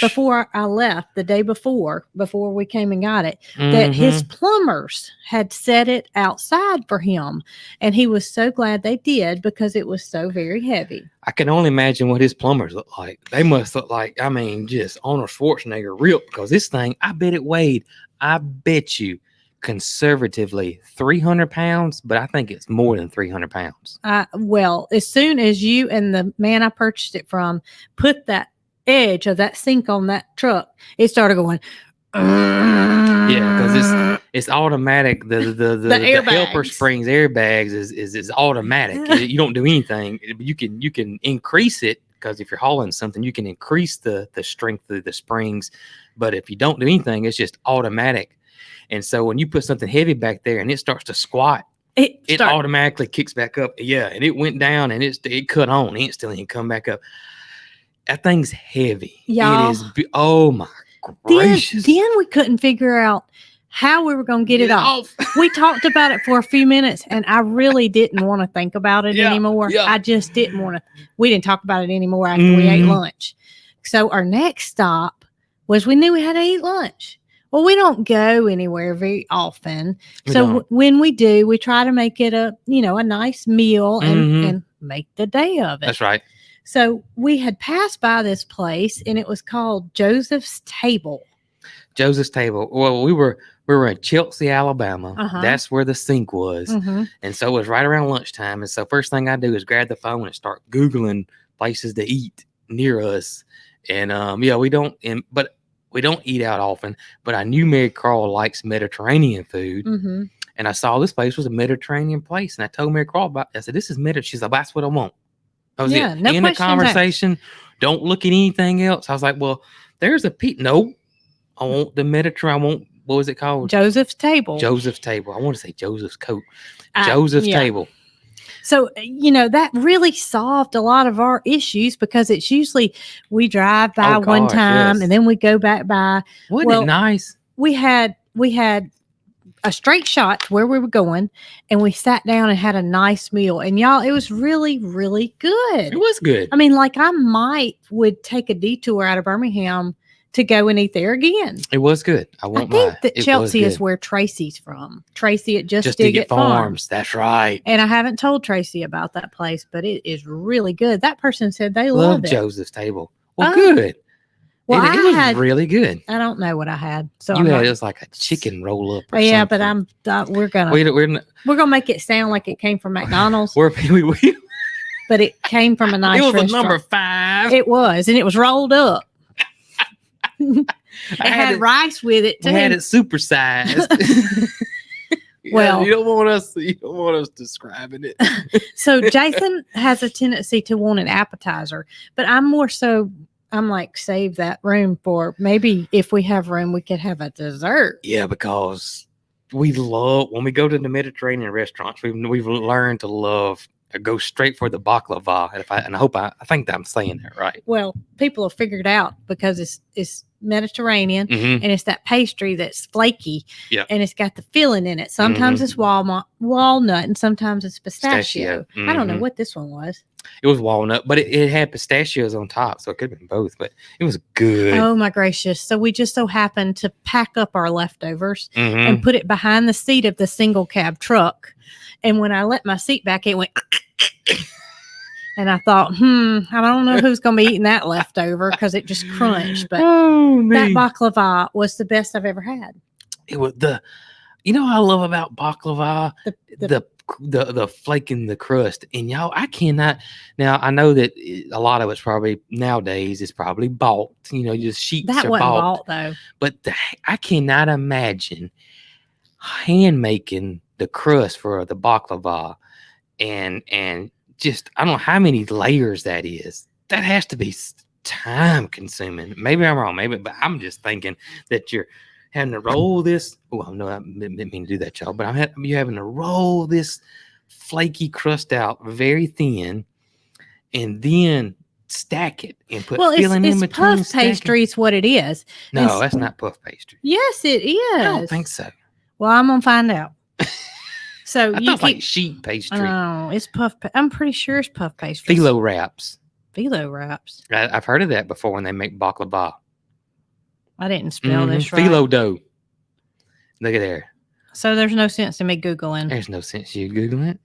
A: before I left, the day before we came and got it, that his plumbers had set it outside for him. And he was so glad they did, because it was so very heavy.
B: I can only imagine what his plumbers look like. They must look like, just Arnold Schwarzenegger ripped, because this thing, I bet you, conservatively 300 pounds, but I think it's more than 300 pounds.
A: Well, as soon as you and the man I purchased it from put that edge of that sink on that truck, it started going.
B: Yeah, because it's automatic. The helper springs airbags is automatic. You don't do anything. You can increase it, because if you're hauling something, you can increase the strength of the springs. But if you don't do anything, it's just automatic. And so when you put something heavy back there and it starts to squat, it automatically kicks back up. Yeah, and it went down and it cut on instantly and come back up. That thing's heavy.
A: Y'all,
B: it is. Oh my gracious!
A: Then we couldn't figure out how we were going to get it off. We talked about it for a few minutes, and I really didn't want to think about it anymore. Yeah. I just didn't want to. We didn't talk about it anymore after we ate lunch. So our next stop was, we knew we had to eat lunch. Well, we don't go anywhere very often.
B: We
A: So
B: don't.
A: when we do, we try to make it a nice meal
B: Mhm.
A: and make the day of it.
B: That's right.
A: So we had passed by this place and it was called Joseph's Table.
B: Joseph's Table. Well, we were in Chelsea, Alabama.
A: Uh-huh.
B: That's where the sink was.
A: Mm-hmm.
B: And so it was right around lunchtime. And so first thing I do is grab the phone and start Googling places to eat near us. And we don't eat out often, but I knew Mary Carl likes Mediterranean food.
A: Mm-hmm.
B: And I saw this place was a Mediterranean place. And I told Mary Carl about it. I said, this is Mediterranean. She's like, that's what I want. That was it.
A: No
B: In the conversation. Don't look at anything else. I was like, well, there's a no. I want the Mediterranean. I want, what was it called?
A: Joseph's Table.
B: Joseph's Table. I want to say Joseph's Coat. Joseph's Table.
A: So, that really solved a lot of our issues because it's usually we drive by one time and then we go back by.
B: Wasn't it nice?
A: We had a straight shot to where we were going and we sat down and had a nice meal. And y'all, it was really, really good.
B: It was good.
A: I mean, like I would take a detour out of Birmingham to go and eat there again.
B: It was good. I think
A: that Chelsea is where Tracy's from. Tracy at Just Dig It Farms.
B: That's right.
A: And I haven't told Tracy about that place, but it is really good. That person said they love it.
B: Joseph's Table. Well, good.
A: Well,
B: it was really good.
A: I don't know what I had. So
B: it was like a chicken roll up.
A: Yeah, but we're gonna make it sound like it came from McDonald's. But it came from a nice restaurant.
B: It was a number 5.
A: It was, and it was rolled up. It had rice with it too.
B: We had it supersized.
A: Well,
B: you don't want us describing it.
A: So Jason has a tendency to want an appetizer, but I'm like, save that room for maybe if we have room, we could have a dessert.
B: Yeah, because we love when we go to the Mediterranean restaurants. We've learned to go straight for the baklava. I think that I'm saying that right.
A: Well, people have figured out because it's Mediterranean
B: mm-hmm.
A: and it's that pastry that's flaky.
B: Yeah.
A: And it's got the filling in it. Sometimes
B: mm-hmm.
A: it's walnut and sometimes it's pistachio.
B: Mm-hmm.
A: I don't know what this one was.
B: It was walnut, but it had pistachios on top, so it could have been both, but it was good.
A: Oh my gracious. So we just so happened to pack up our leftovers
B: mm-hmm.
A: and put it behind the seat of the single cab truck. And when I let my seat back, it went and I thought, I don't know who's going to be eating that leftover because it just crunched. But that baklava was the best I've ever had.
B: It was what I love about baklava, the flake in the crust. And y'all, I cannot. Now I know that a lot of it's probably nowadays is probably bought. Just sheets
A: that
B: are
A: wasn't
B: bought
A: though.
B: But I cannot imagine hand making the crust for the baklava, and just I don't know how many layers that is. That has to be time consuming. Maybe I'm wrong. But I'm just thinking that you're having to roll this. Oh, no, I didn't mean to do that, y'all. But you're having to roll this flaky crust out very thin, and then stack it and put filling in between.
A: Puff pastry is what it is.
B: No, that's not puff pastry.
A: Yes, it is.
B: I don't think so.
A: Well, I'm gonna find out. So
B: I thought like sheet pastry.
A: No, it's puff. I'm pretty sure it's puff pastry.
B: Phyllo wraps.
A: Phyllo wraps.
B: I've heard of that before when they make baklava.
A: I didn't spell this right.
B: Phyllo dough. Look at there.
A: So there's no sense in me Googling.
B: There's no sense you Googling it.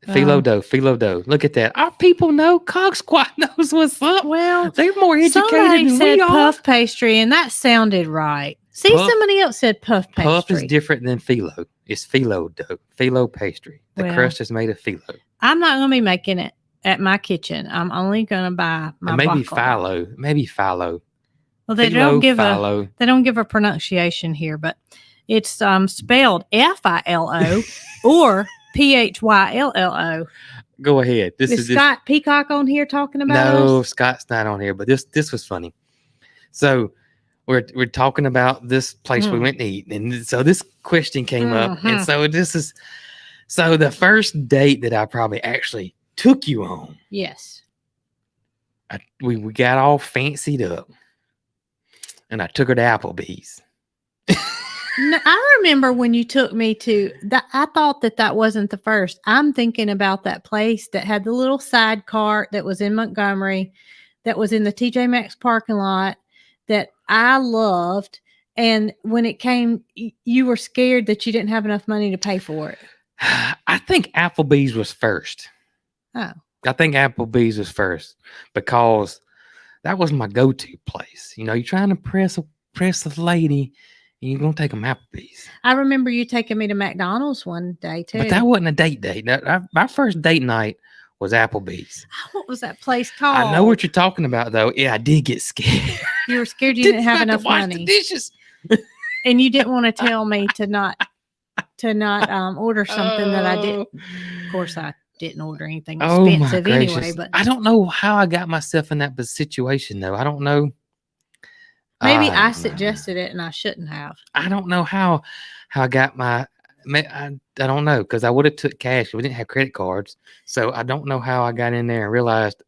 B: Phyllo dough. Look at that. Our people know. Cog Squad knows what's up.
A: Well,
B: they're more educated
A: somebody
B: than
A: said
B: we are.
A: Puff pastry, and that sounded right. See, somebody else said puff pastry.
B: Puff is different than phyllo. It's phyllo dough. Phyllo pastry. The crust is made of phyllo.
A: I'm not going to be making it at my kitchen. I'm only going to buy my
B: maybe
A: baklava.
B: Maybe phyllo.
A: Well, they don't give a pronunciation here, but it's spelled Filo or Phyllo.
B: Go ahead.
A: Is Scott Peacock on here talking about us?
B: No, Scott's not on here, but this was funny. So we're talking about this place we went to eat, and so this question came up, and so so the first date that I probably actually took you on.
A: Yes.
B: We got all fancied up, and I took her to Applebee's.
A: No, I remember when you took me to that. I thought that wasn't the first. I'm thinking about that place that had the little side cart that was in Montgomery, that was in the TJ Maxx parking lot that I loved. And when it came, you were scared that you didn't have enough money to pay for it.
B: I think Applebee's was first.
A: Oh.
B: I think Applebee's was first because that was my go-to place. You know, you're trying to press the lady, and you're gonna take them Applebee's.
A: I remember you taking me to McDonald's one day too.
B: But that wasn't a date. My first date night was Applebee's.
A: What was that place called?
B: I know what you're talking about, though. Yeah, I did get scared.
A: You were scared you didn't have enough money.
B: The dishes.
A: And you didn't want to tell me to not order something that I didn't. Of course, I didn't order anything expensive anyway. But
B: I don't know how I got myself in that situation, though. I don't know.
A: Maybe I suggested it and I shouldn't have.
B: I don't know how I got my. I don't know, because I would have took cash. We didn't have credit cards, so I don't know how I got in there and realized,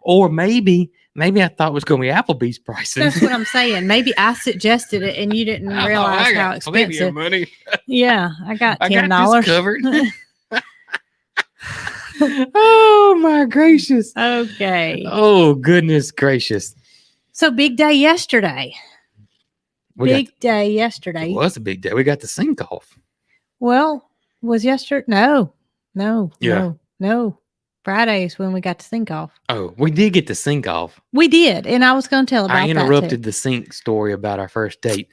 B: or maybe I thought it was going to be Applebee's prices.
A: That's what I'm saying. Maybe I suggested it and you didn't realize how expensive.
B: Money.
A: Yeah, I got $10
B: covered. Oh my gracious.
A: Okay.
B: Oh goodness gracious.
A: So big day yesterday. Big day yesterday.
B: It was a big day. We got the sink off.
A: Well, was yesterday? No. Friday is when we got the sink off.
B: Oh, we did get the sink off.
A: We did, and I was going to tell about that.
B: I interrupted the sink story about our first date,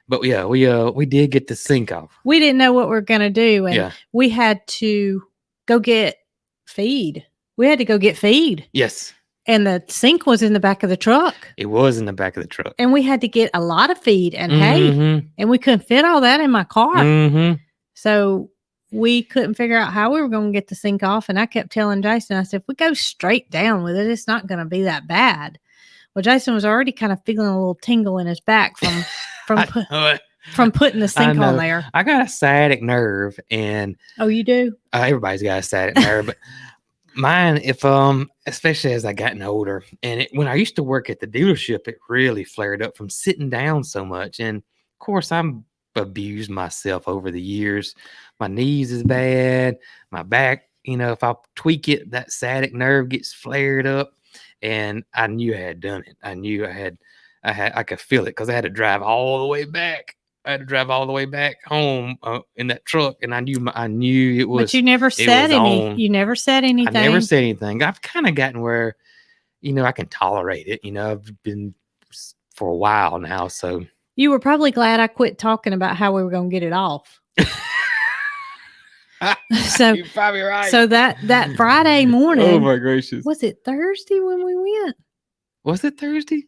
B: but yeah, we did get the sink off.
A: We didn't know what we were going to do, and we had to go get feed.
B: Yes.
A: And the sink was in the back of the truck.
B: It was in the back of the truck.
A: And we had to get a lot of feed and hay, and we couldn't fit all that in my car.
B: Mm-hmm.
A: So we couldn't figure out how we were going to get the sink off. And I kept telling Jason, I said, if we go straight down with it, it's not going to be that bad. Well, Jason was already kind of feeling a little tingle in his back from putting the sink on there.
B: I got a sciatic nerve, and
A: oh, you do?
B: Everybody's got a sciatic nerve, but mine, especially as I gotten older, and when I used to work at the dealership, it really flared up from sitting down so much. And of course, I'm abused myself over the years. My knees is bad, my back, if I tweak it, that sciatic nerve gets flared up. And I knew I had done it. I knew I could feel it, because I had to drive all the way back. I had to drive all the way back home in that truck, and I knew it was.
A: But you never said anything. You never said anything.
B: I never said anything. I've kind of gotten where, I can tolerate it. I've been for a while now, so.
A: You were probably glad I quit talking about how we were going to get it off. So
B: you're probably right.
A: So that Friday morning.
B: Oh my gracious!
A: Was it Thursday when we went?
B: Was it Thursday?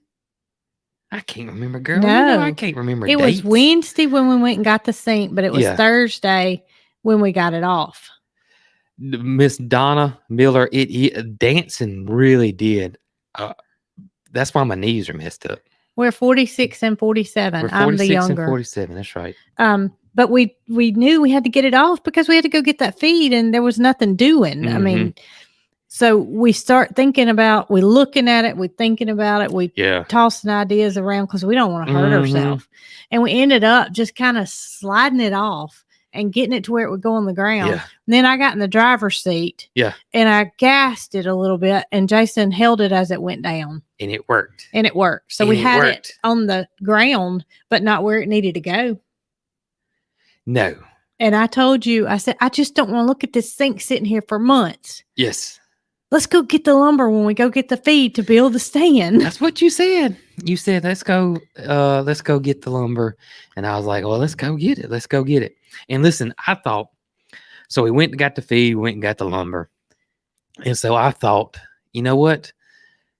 B: I can't remember, girl.
A: No,
B: I can't remember.
A: It was Wednesday when we went and got the sink, but it was Thursday when we got it off.
B: Miss Donna Miller, dancing really did. That's why my knees are messed up.
A: We're 46 and 47. I'm the younger.
B: And 47. That's right.
A: But we knew we had to get it off because we had to go get that feed, and there was nothing doing.
B: Mm-hmm.
A: I mean, so we start thinking about, we looking at it, we thinking about it, we tossing ideas around because we don't want to hurt ourselves. And we ended up just kind of sliding it off and getting it to where it would go on the ground.
B: Yeah.
A: And then I got in the driver's seat.
B: Yeah.
A: And I gassed it a little bit, and Jason held it as it went down.
B: And it worked.
A: So we had it on the ground, but not where it needed to go.
B: No.
A: And I told you, I said, I just don't want to look at this sink sitting here for months.
B: Yes.
A: Let's go get the lumber when we go get the feed to build the stand.
B: That's what you said. You said, let's go get the lumber. And I was like, well, let's go get it. And listen, I thought, so we went and got the feed, we went and got the lumber. And so I thought, you know what?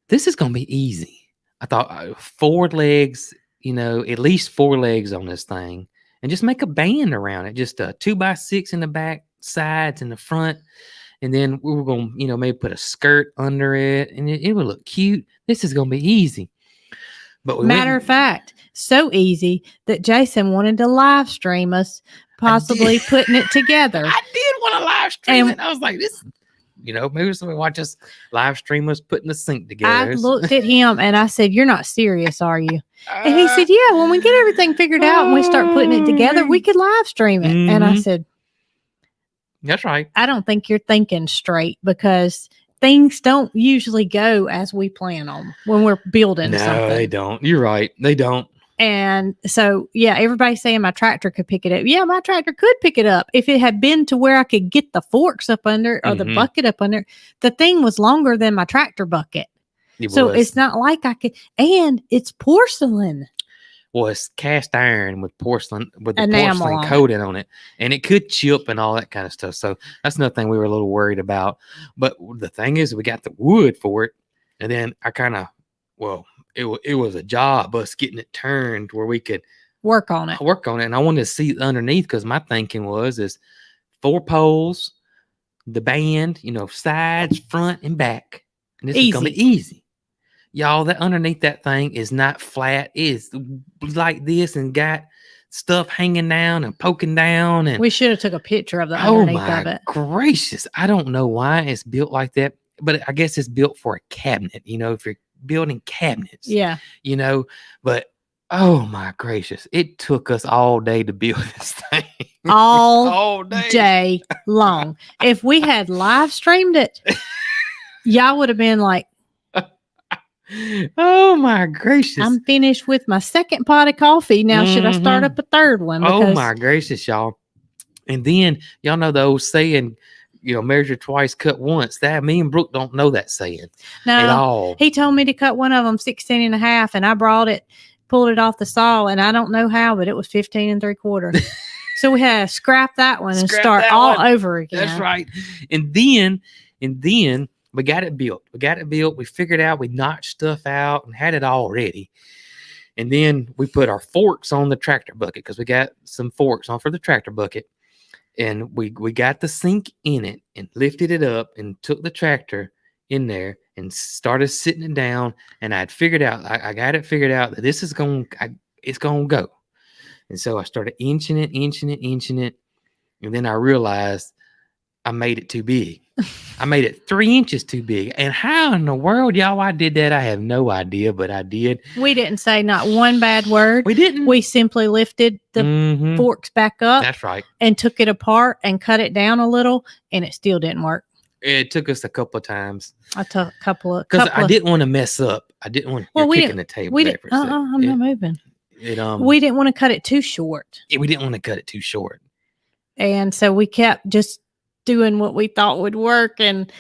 B: This is going to be easy. I thought 4 legs, at least 4 legs on this thing, and just make a band around it. Just a 2x6 in the back, sides, and the front. And then we were going to, maybe put a skirt under it, and it would look cute. This is going to be easy. But
A: matter of fact, so easy that Jason wanted to live stream us, possibly putting it together.
B: I did want to live stream it. I was like, this, maybe somebody watch us live stream us putting the sink together.
A: I looked at him and I said, you're not serious, are you? And he said, yeah, when we get everything figured out and we start putting it together, we could live stream it. And I said,
B: that's right.
A: I don't think you're thinking straight, because things don't usually go as we plan on when we're building something.
B: No, they don't. You're right. They don't.
A: And so, yeah, everybody's saying my tractor could pick it up. Yeah, my tractor could pick it up if it had been to where I could get the forks up under or the bucket up under. The thing was longer than my tractor bucket. So it's not like I could, and it's porcelain.
B: Well, it's cast iron with porcelain, with the
A: Enamel
B: porcelain coating on it, and it could chip and all that kind of stuff. So that's another thing we were a little worried about. But the thing is, we got the wood for it, and then I kind of, it was a job us getting it turned where we could
A: work on it.
B: And I wanted to see underneath because my thinking is 4 poles, the band, sides, front, and back, and this is gonna be easy. Y'all, that underneath that thing is not flat. It's like this and got stuff hanging down and poking down. And
A: we should have took a picture of the underneath of it.
B: Gracious. I don't know why it's built like that, but I guess it's built for a cabinet, if you're building cabinets.
A: Yeah.
B: But oh my gracious. It took us all day to build this thing.
A: All day long. If we had live streamed it, y'all would have been like,
B: oh my gracious.
A: I'm finished with my second pot of coffee. Now should I start up a third one?
B: Oh my gracious, y'all. And then y'all know the old saying, measure twice, cut once. That me and Brooke don't know that saying at all.
A: He told me to cut one of them 16 and a half, and I pulled it off the saw, and I don't know how, but it was 15 3/4. So we had to scrap that one and start all over again.
B: That's right. And then we got it built. We figured out, we notched stuff out and had it all ready. And then we put our forks on the tractor bucket because we got some forks on for the tractor bucket. And we got the sink in it and lifted it up and took the tractor in there and started sitting it down. And I got it figured out that this is it's going to go. And so I started inching it. And then I realized I made it too big. I made it 3 inches too big. And how in the world, y'all, I did that? I have no idea, but I did.
A: We didn't say not one bad word.
B: We didn't.
A: We simply lifted the forks back up.
B: That's right.
A: And took it apart and cut it down a little, and it still didn't work.
B: It took us a couple of times.
A: I took a couple of
B: because I didn't want to mess up. I didn't want kicking the table.
A: We didn't. I'm not moving. We didn't want to cut it too short.
B: We didn't want to cut it too short.
A: And so we kept just doing what we thought would work. And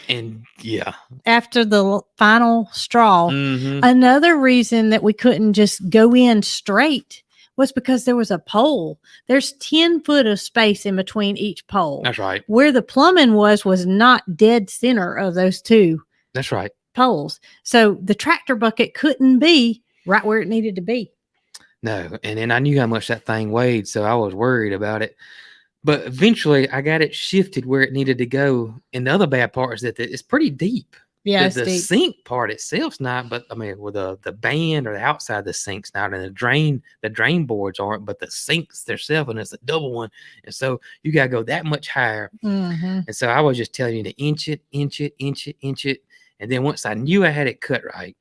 B: yeah,
A: after the final straw, another reason that we couldn't just go in straight was because there was a pole. There's 10 foot of space in between each pole.
B: That's right.
A: Where the plumbing was not dead center of those two.
B: That's right.
A: Poles. So the tractor bucket couldn't be right where it needed to be.
B: No. And then I knew how much that thing weighed, so I was worried about it. But eventually, I got it shifted where it needed to go. And the other bad part is that it's pretty deep.
A: Yeah,
B: the
A: deep.
B: Sink part itself's not, but I mean, with the band or the outside of the sink's not, and the drain boards aren't, but the sinks themselves, and it's a double one, and so you gotta go that much higher. And so I was just telling you to inch it, and then once I knew I had it cut right,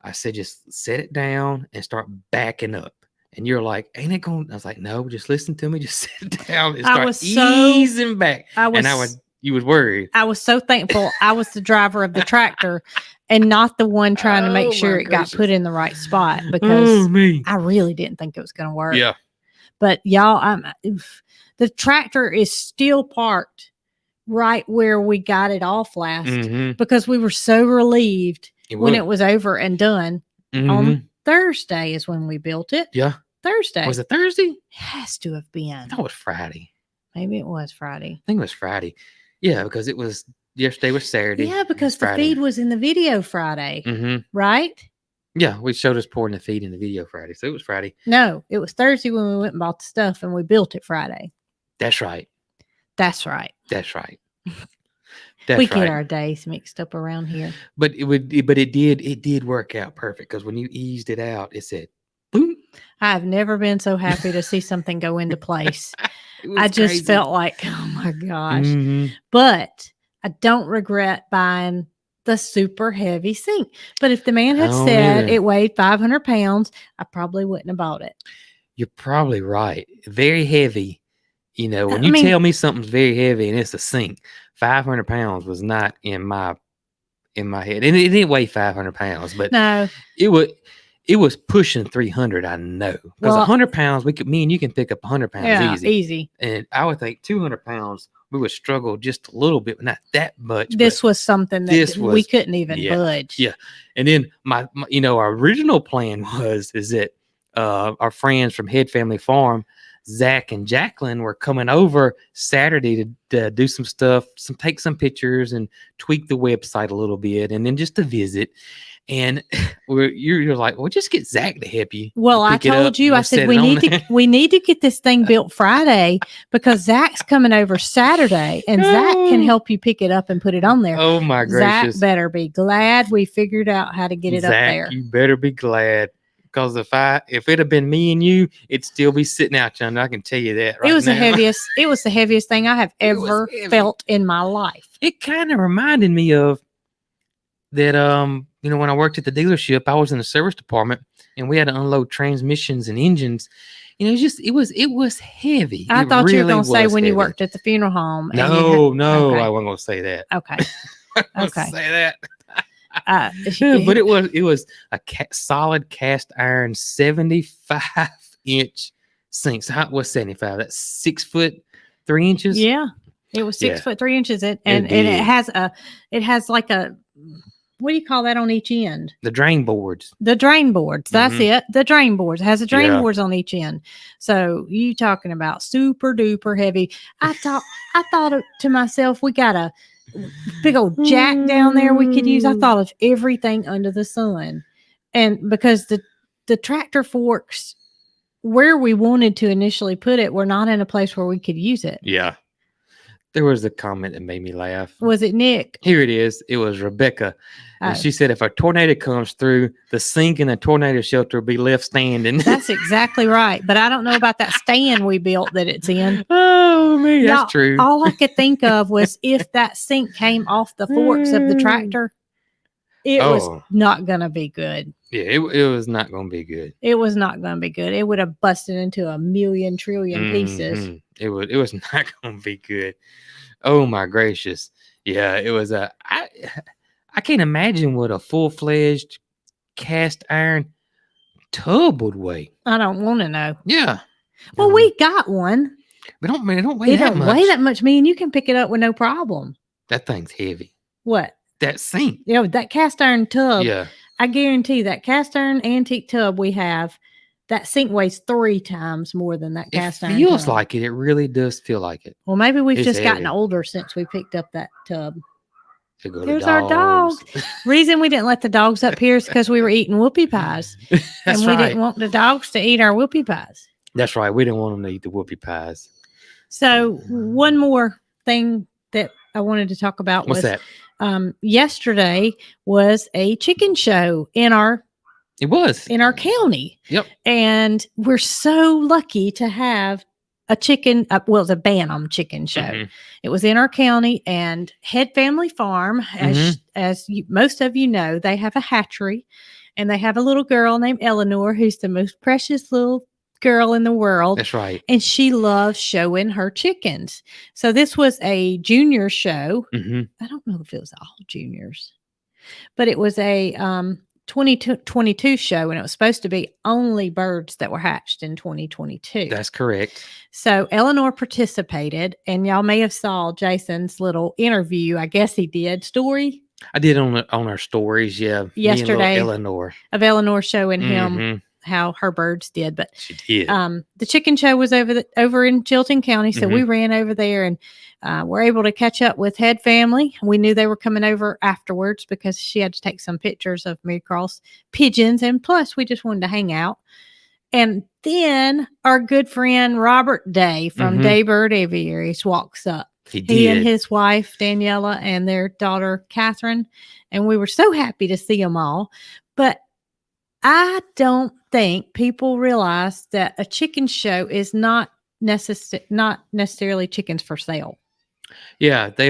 B: I said just set it down and start backing up. And you're like, ain't it going? I was like, no, just listen to me. Just sit down and start easing back. You was worried.
A: I was so thankful I was the driver of the tractor and not the one trying to make sure it got put in the right spot, because I really didn't think it was going to work.
B: Yeah.
A: But y'all, the tractor is still parked right where we got it off last because we were so relieved when it was over and done. On Thursday is when we built it.
B: Yeah.
A: Thursday.
B: Was it Thursday?
A: It has to have been.
B: I thought it was Friday.
A: Maybe it was Friday.
B: I think it was Friday. Yeah, because it was yesterday was Saturday.
A: Yeah, because the feed was in the video Friday. Right?
B: Yeah, we showed us pouring the feed in the video Friday. So it was Friday.
A: No, it was Thursday when we went and bought the stuff and we built it Friday.
B: That's right.
A: That's right.
B: That's right.
A: We get our days mixed up around here.
B: But it did work out perfect, because when you eased it out, it said boom.
A: I've never been so happy to see something go into place. I just felt like, oh my gosh. But I don't regret buying the super heavy sink. But if the man had said it weighed 500 pounds, I probably wouldn't have bought it.
B: You're probably right. Very heavy. When you tell me something's very heavy and it's a sink, 500 pounds was not in my head. And it didn't weigh 500 pounds, but
A: no,
B: it it was pushing 300. I know, because
A: Well,
B: 100 pounds, me and you can pick up 100 pounds
A: yeah,
B: easy.
A: easy.
B: And I would think 200 pounds, we would struggle just a little bit, but not that much.
A: This was something that we couldn't even budge.
B: Yeah. And then my our original plan is that our friends from Head Family Farm, Zach and Jacqueline, were coming over Saturday to do some stuff, take some pictures and tweak the website a little bit, and then just to visit. And you're like, well, just get Zach to help you.
A: Well, I told you, I said we need to get this thing built Friday because Zach's coming over Saturday, and Zach can help you pick it up and put it on there.
B: Oh my gracious!
A: Zach better be glad we figured out how to get it up there.
B: You better be glad, because if it had been me and you, it'd still be sitting out yonder. I can tell you that. Right, it was
A: now. It was the heaviest thing I have ever felt in my life. It
B: kind of reminded me of that. When I worked at the dealership, I was in the service department, and we had to unload transmissions and engines. It was heavy.
A: I thought you were going to say when you worked at the funeral home.
B: No, okay. I wasn't going to say that.
A: Okay.
B: Okay. Say that. But it was a solid cast iron 75-inch sink. So what's 75? That's 6 foot 3 inches.
A: Yeah, it was 6 foot 3 inches, and it has like a, what do you call that on each end?
B: The drain boards.
A: The drain boards. That's it. The drain boards. It has the drain boards on each end. So you talking about super duper heavy. I thought to myself, we got a big old jack down there we could use. I thought of everything under the sun. And because the tractor forks where we wanted to initially put it were not in a place where we could use it.
B: Yeah. There was a comment that made me laugh.
A: Was it Nick?
B: Here it is. It was Rebecca. And she said, if a tornado comes through, the sink in the tornado shelter will be left standing.
A: That's exactly right. But I don't know about that stand we built that it's in.
B: Oh, man, that's true.
A: All I could think of was if that sink came off the forks of the tractor, it was not going to be good.
B: Yeah, it was not going to be good.
A: It was not going to be good. It would have busted into a million trillion pieces.
B: It was not going to be good. Oh, my gracious. Yeah, it was I can't imagine what a full-fledged cast iron tub would weigh.
A: I don't want to know.
B: Yeah.
A: Well, we got one.
B: It don't weigh that much.
A: Weigh that much. Me and you can pick it up with no problem.
B: That thing's heavy.
A: What?
B: That sink.
A: Yeah, that cast iron tub.
B: Yeah.
A: I guarantee that cast iron antique tub we have, that sink weighs 3 times more than that cast iron.
B: It feels like it. It really does feel like it.
A: Well, maybe we've just gotten older since we picked up that tub. There's our dog. Reason we didn't let the dogs up here is because we were eating Whoopie Pies. And we didn't want the dogs to eat our Whoopie Pies.
B: That's right. We didn't want them to eat the Whoopie Pies.
A: So one more thing that I wanted to talk about
B: was that?
A: Yesterday was a chicken show in our county.
B: Yep.
A: And we're so lucky to have a chicken, it's a Bantam chicken show. Mm-hmm. It was in our county, and Head Family Farm, as most of you know, they have a hatchery, and they have a little girl named Eleanor, who's the most precious little girl in the world.
B: That's right.
A: And she loves showing her chickens. So this was a junior show. Mm-hmm. I don't know if it was all juniors, but it was a 2022 show, and it was supposed to be only birds that were hatched in 2022.
B: That's correct.
A: So Eleanor participated, and y'all may have saw Jason's little interview. I guess he did story.
B: I did on our stories. Yeah.
A: Yesterday.
B: Eleanor
A: showing him how her birds did, but
B: she did.
A: The chicken show was over in Chilton County. So we ran over there and were able to catch up with Head Family. We knew they were coming over afterwards because she had to take some pictures of Mary Cross pigeons. And plus we just wanted to hang out. And then our good friend Robert Day from Daybird Aviaries walks up. He and his wife Daniela and their daughter Catherine, and we were so happy to see them all. But I don't think people realize that a chicken show is not necessarily chickens for sale.
B: Yeah, they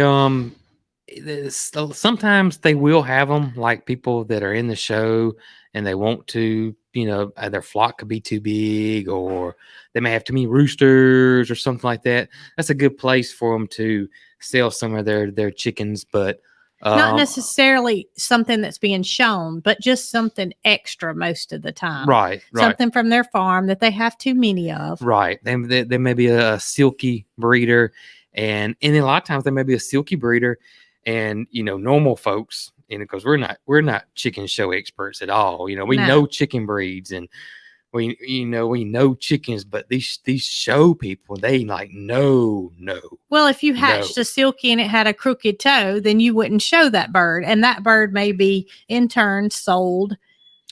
B: sometimes they will have them, like people that are in the show and they want to, their flock could be too big, or they may have too many roosters or something like that. That's a good place for them to sell some of their chickens. But
A: Not necessarily something that's being shown, but just something extra most of the time.
B: Right.
A: Something from their farm that they have too many of.
B: Right. There may be a silky breeder, and then a lot of times there may be a silky breeder, and normal folks, because we're not chicken show experts at all. We know chicken breeds, and we know chickens, but these show people, they like no.
A: Well, if you hatched a silky and it had a crooked toe, then you wouldn't show that bird, and that bird may be in turn sold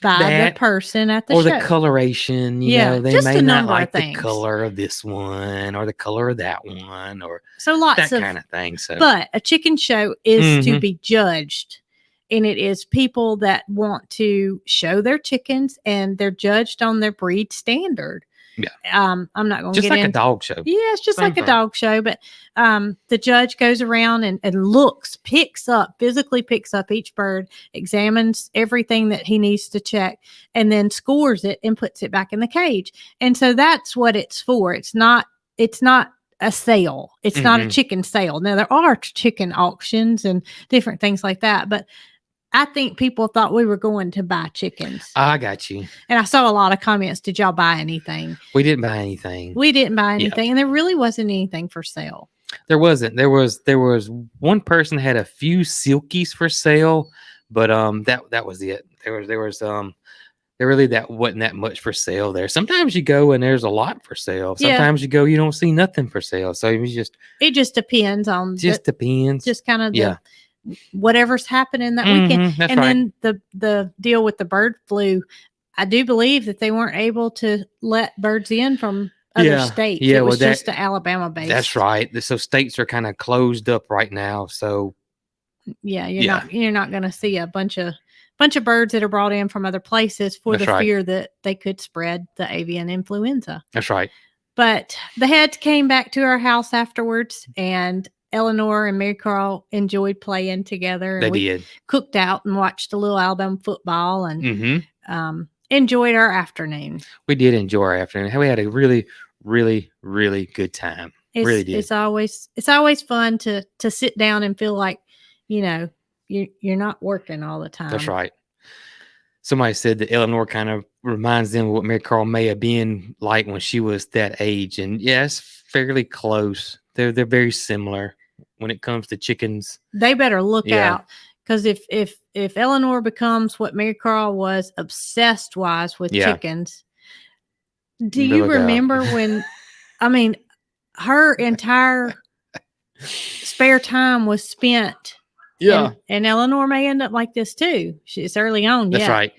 A: by the person at the show.
B: Or the coloration, they may not like the color of this one or the color of that one, or
A: so lots
B: that kind of thing. So,
A: but a chicken show is to be judged, and it is people that want to show their chickens, and they're judged on their breed standard.
B: Yeah.
A: I'm not going to get
B: into a dog show.
A: Yeah, it's just like a dog show, but the judge goes around and physically picks up each bird, examines everything that he needs to check, and then scores it and puts it back in the cage. And so that's what it's for. It's not a sale. It's not a chicken sale. Now there are chicken auctions and different things like that, but I think people thought we were going to buy chickens.
B: I got you.
A: And I saw a lot of comments. Did y'all buy anything?
B: We didn't buy anything.
A: And there really wasn't anything for sale.
B: There wasn't. There was one person had a few silkies for sale, but that was it. That wasn't that much for sale there. Sometimes you go and there's a lot for sale. Sometimes you go, you don't see nothing for sale. So it
A: just depends on
B: depends.
A: Just kind of whatever's happening that weekend. Then the deal with the bird flu, I do believe that they weren't able to let birds in from other states. It was just the Alabama base.
B: That's right. So states are kind of closed up right now. So
A: you're not going to see a bunch of birds that are brought in from other places for fear that they could spread the avian influenza.
B: That's right.
A: But the heads came back to our house afterwards, and Eleanor and Mary Carl enjoyed playing together.
B: They did.
A: Cooked out and watched a little Alabama football and enjoyed our afternoon.
B: We did enjoy our afternoon. We had a really, really, really good time. Really did.
A: It's always fun to sit down and feel like, you're not working all the time.
B: That's right. Somebody said that Eleanor kind of reminds them of what Mary Carl may have been like when she was that age. And yes, fairly close. They're very similar when it comes to chickens.
A: They better look out, because if Eleanor becomes what Mary Carl was, obsessed wise with chickens. Do you remember when? I mean, her entire spare time was spent.
B: Yeah,
A: and Eleanor may end up like this too. It's early on.
B: That's right.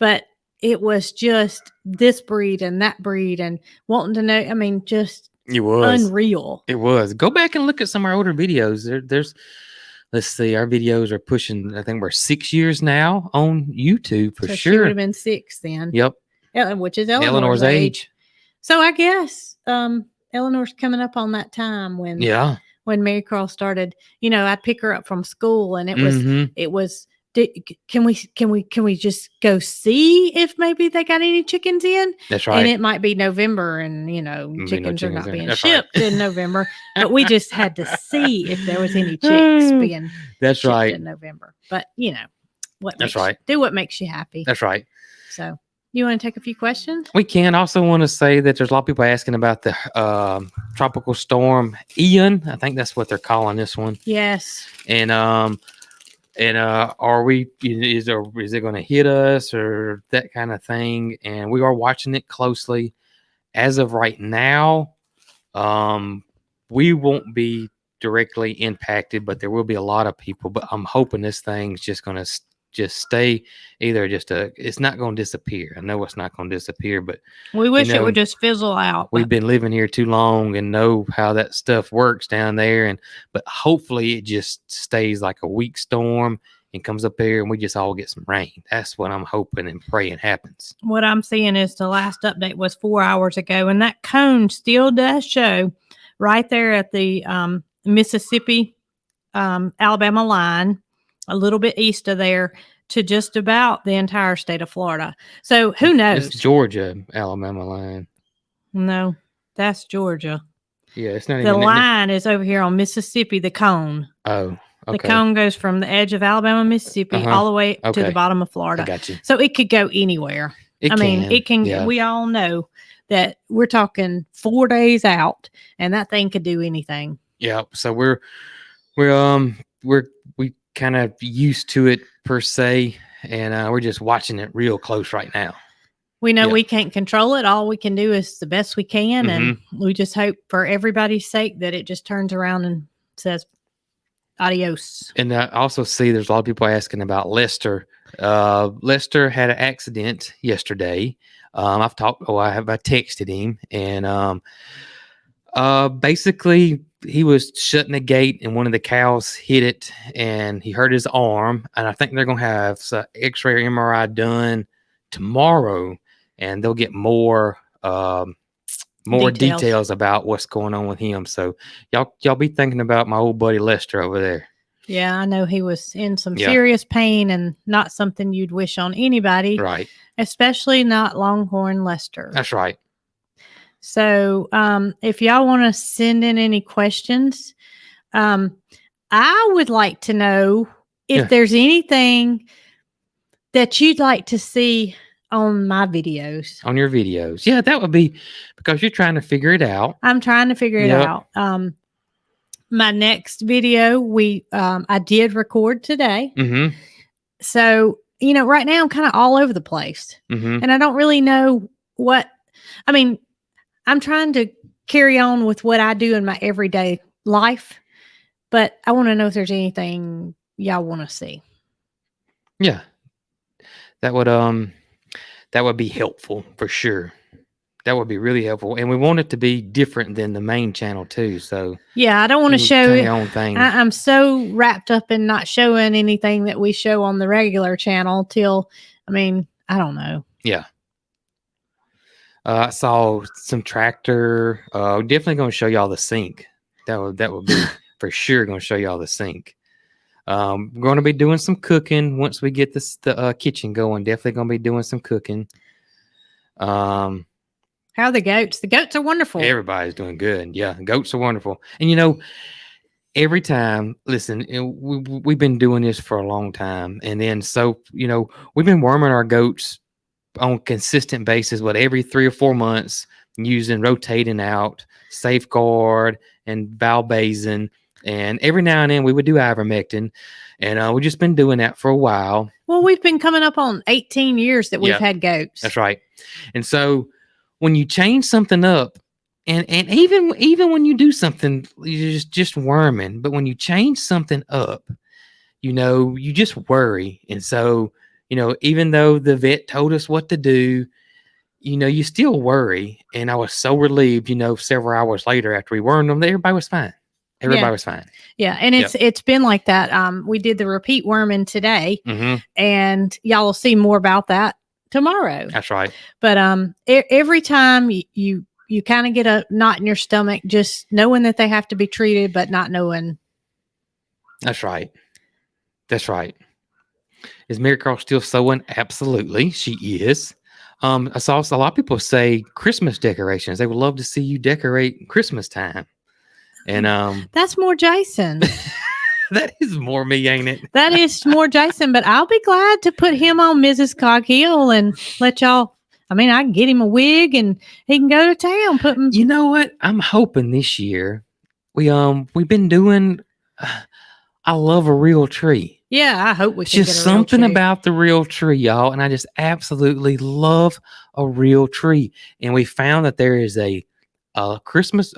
A: But it was just this breed and that breed and wanting to know. I mean, just.
B: It was
A: unreal.
B: It was. Go back and look at some of our older videos. There's, let's see, our videos are pushing, I think we're 6 years now on YouTube for sure.
A: She would have been 6 then.
B: Yep.
A: Which is Eleanor's age. So I guess Eleanor's coming up on that time when Mary Carl started. I'd pick her up from school, and it was. Can we just go see if maybe they got any chickens in?
B: That's right.
A: And it might be November, and chickens are not being shipped in November. But we just had to see if there was any chicks being
B: That's
A: shipped
B: right
A: in November. But do what makes you happy.
B: That's right.
A: So you want to take a few questions?
B: We can. Also want to say that there's a lot of people asking about the tropical storm Ian. I think that's what they're calling this one.
A: Yes.
B: And are we? Is it going to hit us or that kind of thing? And we are watching it closely. As of right now, we won't be directly impacted, but there will be a lot of people. But I'm hoping this thing's just going to stay it's not going to disappear. I know it's not going to disappear, but
A: we wish it would just fizzle out.
B: We've been living here too long and know how that stuff works down there. But hopefully it just stays like a weak storm and comes up here and we just all get some rain. That's what I'm hoping and praying happens.
A: What I'm seeing is the last update was 4 hours ago, and that cone still does show right there at the Mississippi, Alabama line, a little bit east of there, to just about the entire state of Florida. So who knows?
B: It's Georgia, Alabama line.
A: No, that's Georgia.
B: Yeah, it's not
A: the line is over here on Mississippi, the cone.
B: Oh,
A: The
B: Okay.
A: cone goes from the edge of Alabama, Mississippi,
B: Uh-huh.
A: all the way to
B: Okay.
A: the bottom of
B: I
A: Florida.
B: got you.
A: So it could go anywhere.
B: It can. Yeah.
A: We all know that we're talking 4 days out, and that thing could do anything.
B: Yeah. So we kind of used to it per se, and we're just watching it real close right now.
A: We know
B: Yeah.
A: we can't control it. All we can do is the best we can, and we just hope for everybody's sake that it just turns around and says adios.
B: And I also see there's a lot of people asking about Lester. Lester had an accident yesterday. I texted him, and basically he was shutting a gate and one of the cows hit it and he hurt his arm. And I think they're going to have X-ray or MRI done tomorrow, and they'll get more details about what's going on with him. So y'all be thinking about my old buddy Lester over there.
A: Yeah, I know he was in some serious pain, and not something you'd wish on anybody.
B: Right.
A: Especially not Longhorn Lester.
B: That's right.
A: So if y'all want to send in any questions, I would like to know if there's anything that you'd like to see on my videos.
B: On your videos. Yeah, that would be because you're trying to figure it out.
A: I'm trying to figure it out. My next video, I did record today.
B: Mm-hmm.
A: So, right now I'm kind of all over the place.
B: Mm-hmm.
A: And I don't really know I'm trying to carry on with what I do in my everyday life, but I want to know if there's anything y'all want to see.
B: Yeah. That would be helpful for sure. That would be really helpful, and we want it to be different than the main channel too. So
A: yeah, I don't want to show
B: your own thing.
A: I'm so wrapped up in not showing anything that we show on the regular channel till, I don't know.
B: Yeah. I saw some tractor. Definitely going to show y'all the sink. That would be for sure going to show y'all the sink. We're going to be doing some cooking once we get the kitchen going. Definitely going to be doing some cooking.
A: How are the goats? The goats are wonderful.
B: Everybody's doing good. Yeah, goats are wonderful. And every time, listen, we've been doing this for a long time, and then we've been worming our goats on a consistent basis, every 3 or 4 months, rotating out Safeguard and Valbazin, and every now and then we would do ivermectin, and we've just been doing that for a while.
A: Well, we've been coming up on 18 years that we've had goats.
B: That's right. And so when you change something up, and even when you do something, you're just worming, but when you change something up, you just worry. And so, even though the vet told us what to do, you still worry. And I was so relieved, several hours later after we wormed them, that everybody was fine. Everybody was fine.
A: Yeah. And it's been like that. We did the repeat worming today, and y'all will see more about that tomorrow.
B: That's right.
A: But every time you kind of get a knot in your stomach, just knowing that they have to be treated, but not knowing.
B: That's right. That's right. Is Mary Carl still sewing? Absolutely, she is. I saw a lot of people say Christmas decorations. They would love to see you decorate Christmas time. And
A: that's more Jason.
B: That is more me, ain't it?
A: That is more Jason, but I'll be glad to put him on Mrs. Coghill and let y'all. I can get him a wig and he can go to town. Put him.
B: You know what? I'm hoping this year we've been doing. I love a real tree.
A: Yeah, I hope we can
B: just
A: get a real
B: something
A: tree.
B: about the real tree, y'all, and I just absolutely love a real tree. And we found that there is a Christmas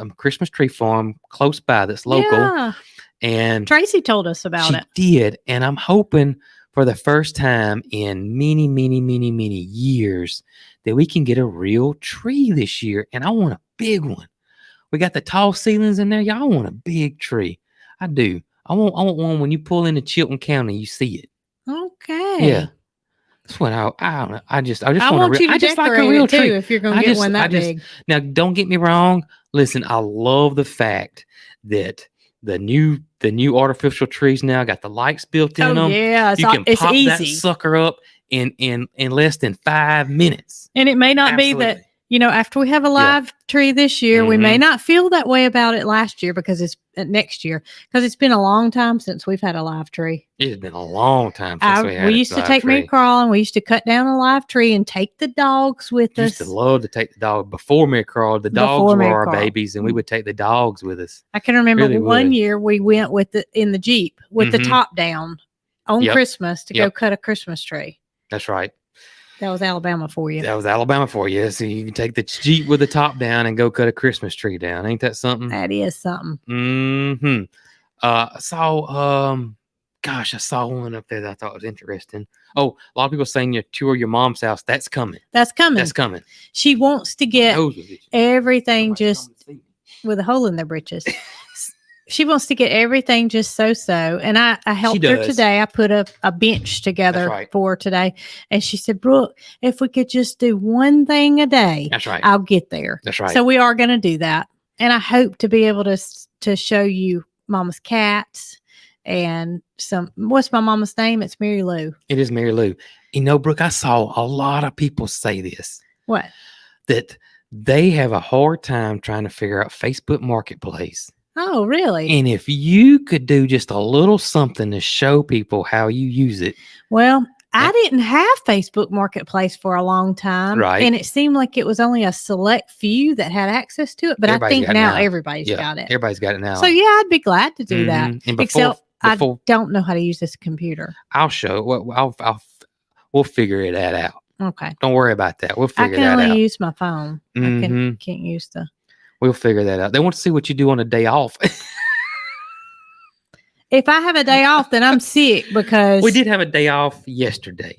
B: tree farm close by that's local.
A: Yeah.
B: And
A: Tracy told us about it.
B: She did, and I'm hoping for the first time in many, many, many, many years that we can get a real tree this year. And I want a big one. We got the tall ceilings in there. Y'all want a big tree. I do. I want one when you pull into Chilton County, you see it.
A: Okay.
B: Yeah. That's what I don't know. I just
A: want you to decorate like a real tree. If you're going to get one that big.
B: Now, don't get me wrong. Listen, I love the fact that the new artificial trees now got the lights built in them.
A: Yeah,
B: you can pop
A: easy.
B: that sucker up in less than 5 minutes.
A: And it may not be that after we have a live tree this year, we may
B: Mhm.
A: not feel that way about it last year because it's next year, because it's been a long time since we've had a live tree.
B: It has been a long time since we had
A: We
B: a
A: used to
B: live
A: take me
B: tree.
A: crawling. We used to cut down a live tree and take the dogs with
B: Used
A: us.
B: to love to take the dog before Mary Carl. The dogs
A: Before
B: were
A: Mary
B: our
A: Carl.
B: babies, and we would take the dogs with us.
A: I can remember
B: Really
A: one
B: would.
A: year we went in the Jeep with the
B: Mhm.
A: top down on
B: Yep.
A: Christmas to go
B: Yep.
A: cut a Christmas tree.
B: That's right.
A: That was Alabama for you.
B: That was Alabama for you. So you can take the Jeep with the top down and go cut a Christmas tree down. Ain't that something?
A: That is something.
B: Mm-hmm. Gosh, I saw one up there that I thought was interesting. Oh, a lot of people saying you tour your mom's house. That's coming.
A: That's coming.
B: That's coming.
A: She wants to get everything
B: Somebody's
A: just
B: coming to see me.
A: with a hole in their britches. She wants to get everything just so. And I helped her
B: does.
A: today. I put a bench together
B: right.
A: for her today. And she said, Brooke, if we could just do one thing a day,
B: That's right.
A: I'll get there.
B: That's right.
A: So we are going to do that. And I hope to be able to show you Mama's cats and what's my mama's name? It's Mary Lou.
B: It is Mary Lou. Brooke, I saw a lot of people say this.
A: What?
B: That they have a hard time trying to figure out Facebook Marketplace.
A: Oh, really?
B: And if you could do just a little something to show people how you use it.
A: Well, I didn't have Facebook Marketplace for a long time.
B: Right.
A: And it seemed like it was only a select few that had access to it. But I think now everybody's got it.
B: Everybody's got it now.
A: So, yeah, I'd be glad to do that.
B: And
A: Except I don't know how to use this computer.
B: I'll show. We'll figure that out.
A: Okay.
B: Don't worry about that. We'll figure that out.
A: I can only use my phone. I can't use the.
B: We'll figure that out. They want to see what you do on a day off.
A: If I have a day off, then I'm sick because
B: we did have a day off yesterday.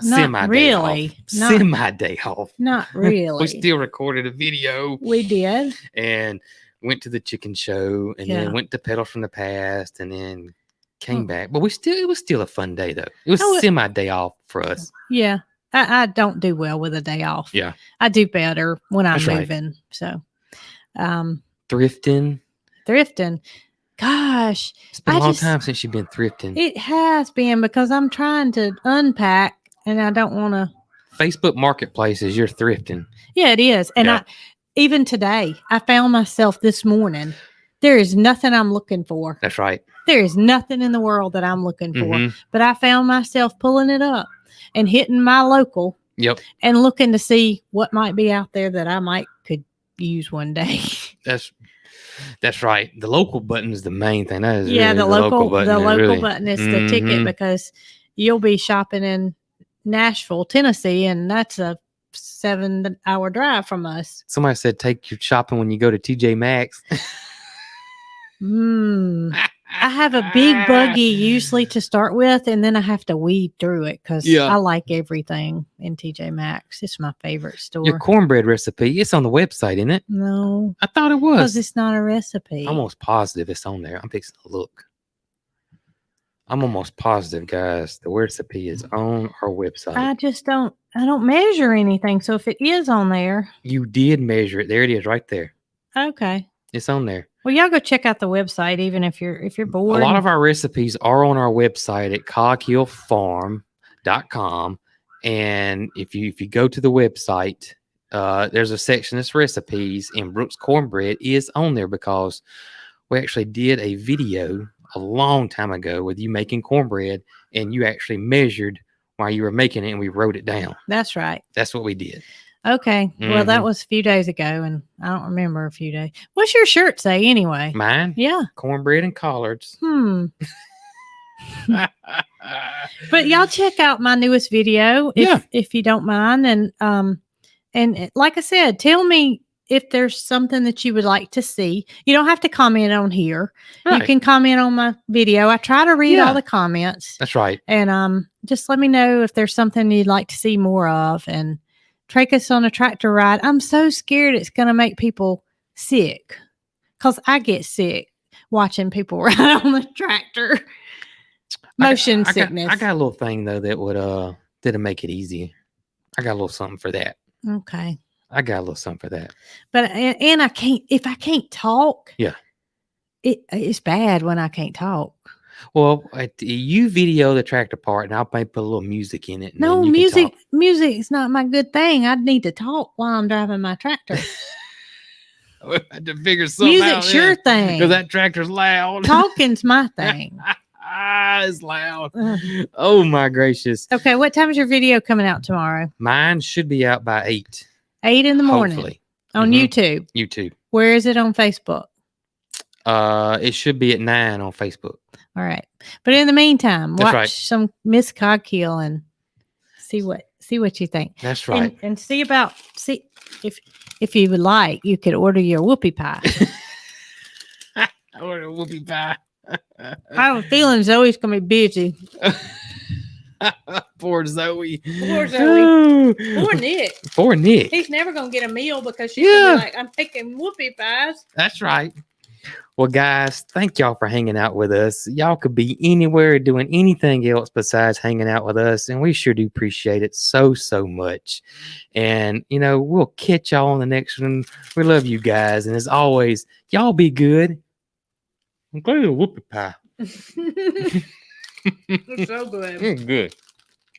A: Not really.
B: Semi-day off.
A: Not really.
B: We still recorded a video.
A: We did.
B: And went to the chicken show and then went to Pedal from the Past and then came back. But it was still a fun day though. It was semi-day off for us.
A: Yeah. I don't do well with a day off.
B: Yeah.
A: I do better when I'm
B: That's
A: moving. Right. So
B: thrifting.
A: Gosh.
B: It's been a long time since you've been thrifting.
A: It has been because I'm trying to unpack and I don't want to.
B: Facebook Marketplace is your thrifting.
A: Yeah, it is. And even today, I found myself this morning. There is nothing I'm looking for.
B: That's right.
A: There is nothing in the world that I'm looking for. But I found myself pulling it up and hitting my local.
B: Yep.
A: And looking to see what might be out there that I could use one day.
B: That's right. The local button is the main thing. That is
A: the local
B: button.
A: Button is the ticket because you'll be shopping in Nashville, Tennessee, and that's a 7-hour drive from us.
B: Somebody said take your shopping when you go to TJ Maxx.
A: I have a big buggy usually to start with, and then I have to weed through it because I like everything in TJ Maxx. It's my favorite store.
B: Your cornbread recipe, it's on the website, isn't it?
A: No.
B: I thought it was.
A: Because it's not a recipe.
B: I'm almost positive it's on there. I'm fixing to look. I'm almost positive, guys. The recipe is on our website.
A: I don't measure anything. So if it is on there.
B: You did measure it. There it is right there.
A: Okay.
B: It's on there.
A: Well, y'all go check out the website, even if you're bored.
B: A lot of our recipes are on our website at coghillfarm.com. And if you go to the website, there's a section that's recipes, and Brooke's Cornbread is on there because we actually did a video a long time ago with you making cornbread, and you actually measured while you were making it, and we wrote it down.
A: That's right.
B: That's what we did.
A: Okay. Well, that was a few days ago, and I don't remember a few days. What's your shirt say anyway?
B: Mine?
A: Yeah.
B: Cornbread and collards.
A: But y'all check out my newest video if you don't mind. And like I said, tell me if there's something that you would like to see. You don't have to comment on here. Right. You can comment on my video. I try to read all the comments.
B: That's right.
A: And just let me know if there's something you'd like to see more of. And take us on a tractor ride. I'm so scared it's going to make people sick because I get sick watching people ride on the tractor. Motion sickness.
B: I got a little thing though that would that'll make it easy. I got a little something for that.
A: Okay.
B: I got a little something for that.
A: But and I can't talk.
B: Yeah.
A: It's bad when I can't talk.
B: Well, you video the tractor part, and I'll maybe put a little music in it. And
A: No,
B: then you
A: music.
B: Can talk.
A: Music is not my good thing. I need to talk while I'm driving my tractor.
B: We had to figure something
A: Music's
B: out.
A: your thing.
B: Because that tractor's loud.
A: Talking's my thing.
B: It's loud. Oh my gracious.
A: Okay, what time is your video coming out tomorrow?
B: Mine should be out by 8.
A: 8 in the morning.
B: Hopefully.
A: On YouTube.
B: YouTube.
A: Where is it on Facebook?
B: It should be at 9 on Facebook.
A: All right. But in the meantime,
B: That's
A: watch
B: right.
A: some Miss Cogkill and see what you think.
B: That's right.
A: And see if you would like, you could order your Whoopie Pie.
B: I order a Whoopie Pie.
A: I have a feeling Zoe's gonna be busy.
B: Poor Zoe.
A: Poor Zoe. Poor Nick.
B: Poor Nick.
A: He's never gonna get a meal because she's gonna be like, I'm making Whoopie Pies.
B: That's right. Well, guys, thank y'all for hanging out with us. Y'all could be anywhere doing anything else besides hanging out with us, and we sure do appreciate it so much. And, we'll catch y'all on the next one. We love you guys, and as always, y'all be good. Including a Whoopie Pie.
A: It's so good.
B: Good.